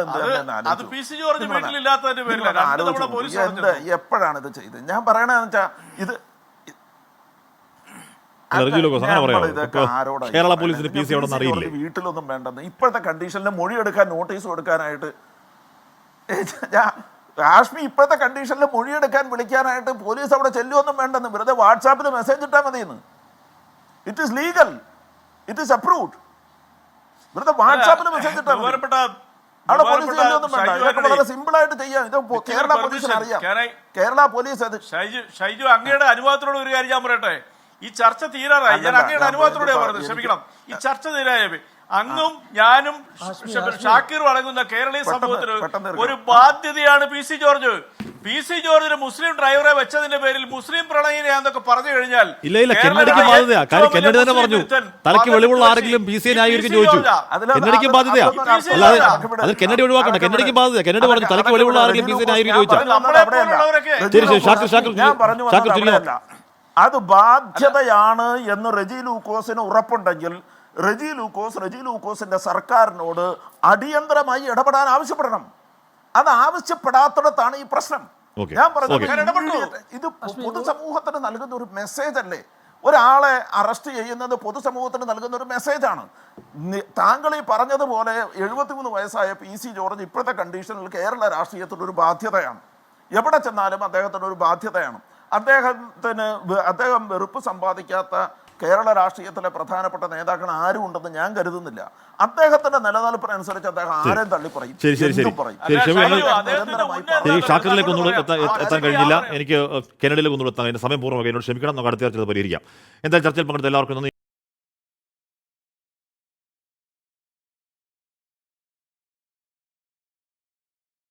എപ്പോഴാണ് ഇത് ചെയ്തത്? ഞാൻ പറയണെന്ന് വെച്ചാൽ ഇത് കേരള പോലീസിന് വീട്ടിലൊന്നും വേണ്ടെന്ന് ഇപ്പോഴത്തെ കണ്ടീഷനിൽ മൊഴിയെടുക്കാൻ നോട്ടീസ് കൊടുക്കാനായിട്ട് ഹാഷ്മി ഇപ്പോഴത്തെ കണ്ടീഷനിൽ മൊഴിയെടുക്കാൻ വിളിക്കാനായിട്ട് പോലീസ് അവിടെ ചെല്ലുമൊന്നും വേണ്ടെന്ന്, വെറുതെ വാട്സാപ്പിൽ മെസ്സേജ് ഇട്ടാൽ മതിയെന്ന്. It is legal, it is approved. വെറുതെ വാട്സാപ്പിൽ മെസ്സേജ് ഇട്ടാൽ അവിടെ പോലീസ് ചെല്ലുമൊന്നും വേണ്ട. ഇതൊക്കെ വളരെ സിമ്പിൾ ആയിട്ട് ചെയ്യാം. ഇത് കേരള പോലീസിന് അറിയാം. കേരള പോലീസ് അത് ഷൈജു അങ്ങയുടെ അനുഭവത്തിനോട് ഒരു കാര്യം ഞാൻ പറയട്ടെ. ഈ ചർച്ച തീരാറായി. ഞാൻ അങ്ങയുടെ അനുഭവത്തിലൂടെ പറഞ്ഞത്, ക്ഷമിക്കണം. ഈ ചർച്ച തീരായി. അങ്ങും ഞാനും ഷാക്കിറും അടങ്ങുന്ന കേരളീയ സമൂഹത്തിന് ഒരു ബാധ്യതയാണ് PC ജോർജിന് മുസ്ലിം ഡ്രൈവറെ വെച്ചതിന്റെ പേരിൽ മുസ്ലിം പ്രണയിനെയാന്നൊക്കെ പറഞ്ഞു കഴിഞ്ഞാൽ കെന്നഡിക്ക് ബാധ്യതയാ. കെന്നഡി തന്നെ പറഞ്ഞു, തലയ്ക്ക് വെളിവുള്ള ആരെങ്കിലും PC ന്യായീകരിക്കും ചോദിച്ചു. കെന്നഡിക്കും ബാധ്യതയാ. അല്ലാതെ അത് കെന്നഡി ഒഴിവാക്കണ്ട. കെന്നഡിക്കും ബാധ്യത. കെന്നഡി പറഞ്ഞു തലയ്ക്ക് വെളിവുള്ള ആരെങ്കിലും PC ന്യായീകരിക്കും ചോദിച്ചാൽ അത് ബാധ്യതയാണ് എന്ന് റെജി ലൂക്കോസിന് ഉറപ്പുണ്ടെങ്കിൽ റെജി ലൂക്കോസിന്റെ സർക്കാരിനോട് അടിയന്തരമായി ഇടപെടാൻ ആവശ്യപ്പെടണം. അത് ആവശ്യപ്പെടാത്തിടത്താണ് ഈ പ്രശ്നം. ഞാൻ പറഞ്ഞു, ഇത് പൊതുസമൂഹത്തിന് നൽകുന്ന ഒരു മെസ്സേജ് അല്ലേ? ഒരാളെ അറസ്റ്റ് ചെയ്യുന്നത് പൊതുസമൂഹത്തിന് നൽകുന്ന ഒരു മെസ്സേജാണ്. താങ്കൾ ഈ പറഞ്ഞതുപോലെ 73 വയസ്സായ PC ജോർജ് ഇപ്പോഴത്തെ കണ്ടീഷനിൽ കേരള രാഷ്ട്രീയത്തിലൊരു ബാധ്യതയാണ്. എവിടെ ചെന്നാലും അദ്ദേഹത്തിനൊരു ബാധ്യതയാണ്. അദ്ദേഹം വെറുപ്പ് സമ്പാദിക്കാത്ത കേരള രാഷ്ട്രീയത്തിലെ പ്രധാനപ്പെട്ട നേതാക്കൾ ആരും ഉണ്ടെന്ന് ഞാൻ കരുതുന്നില്ല. അദ്ദേഹത്തിന്റെ നിലനിൽപ്പിനനുസരിച്ച് അദ്ദേഹം ആരെയും തള്ളിപ്പറയും. ഷാക്കിറിലേക്ക് ഒന്നുകൂടെ എത്താൻ കഴിഞ്ഞില്ല. എനിക്ക് കെന്നഡിയിലേക്ക് ഒന്നുകൂടെ എത്താൻ സമയം പൂർണ്ണമായി എന്നോട് ക്ഷമിക്കണം. നമുക്ക് അടുത്ത ചർച്ചയിൽ പരിഹരിക്കാം. എന്തായാലും ചർച്ചയിൽ പങ്കെടുത്ത എല്ലാവർക്കും നന്ദി.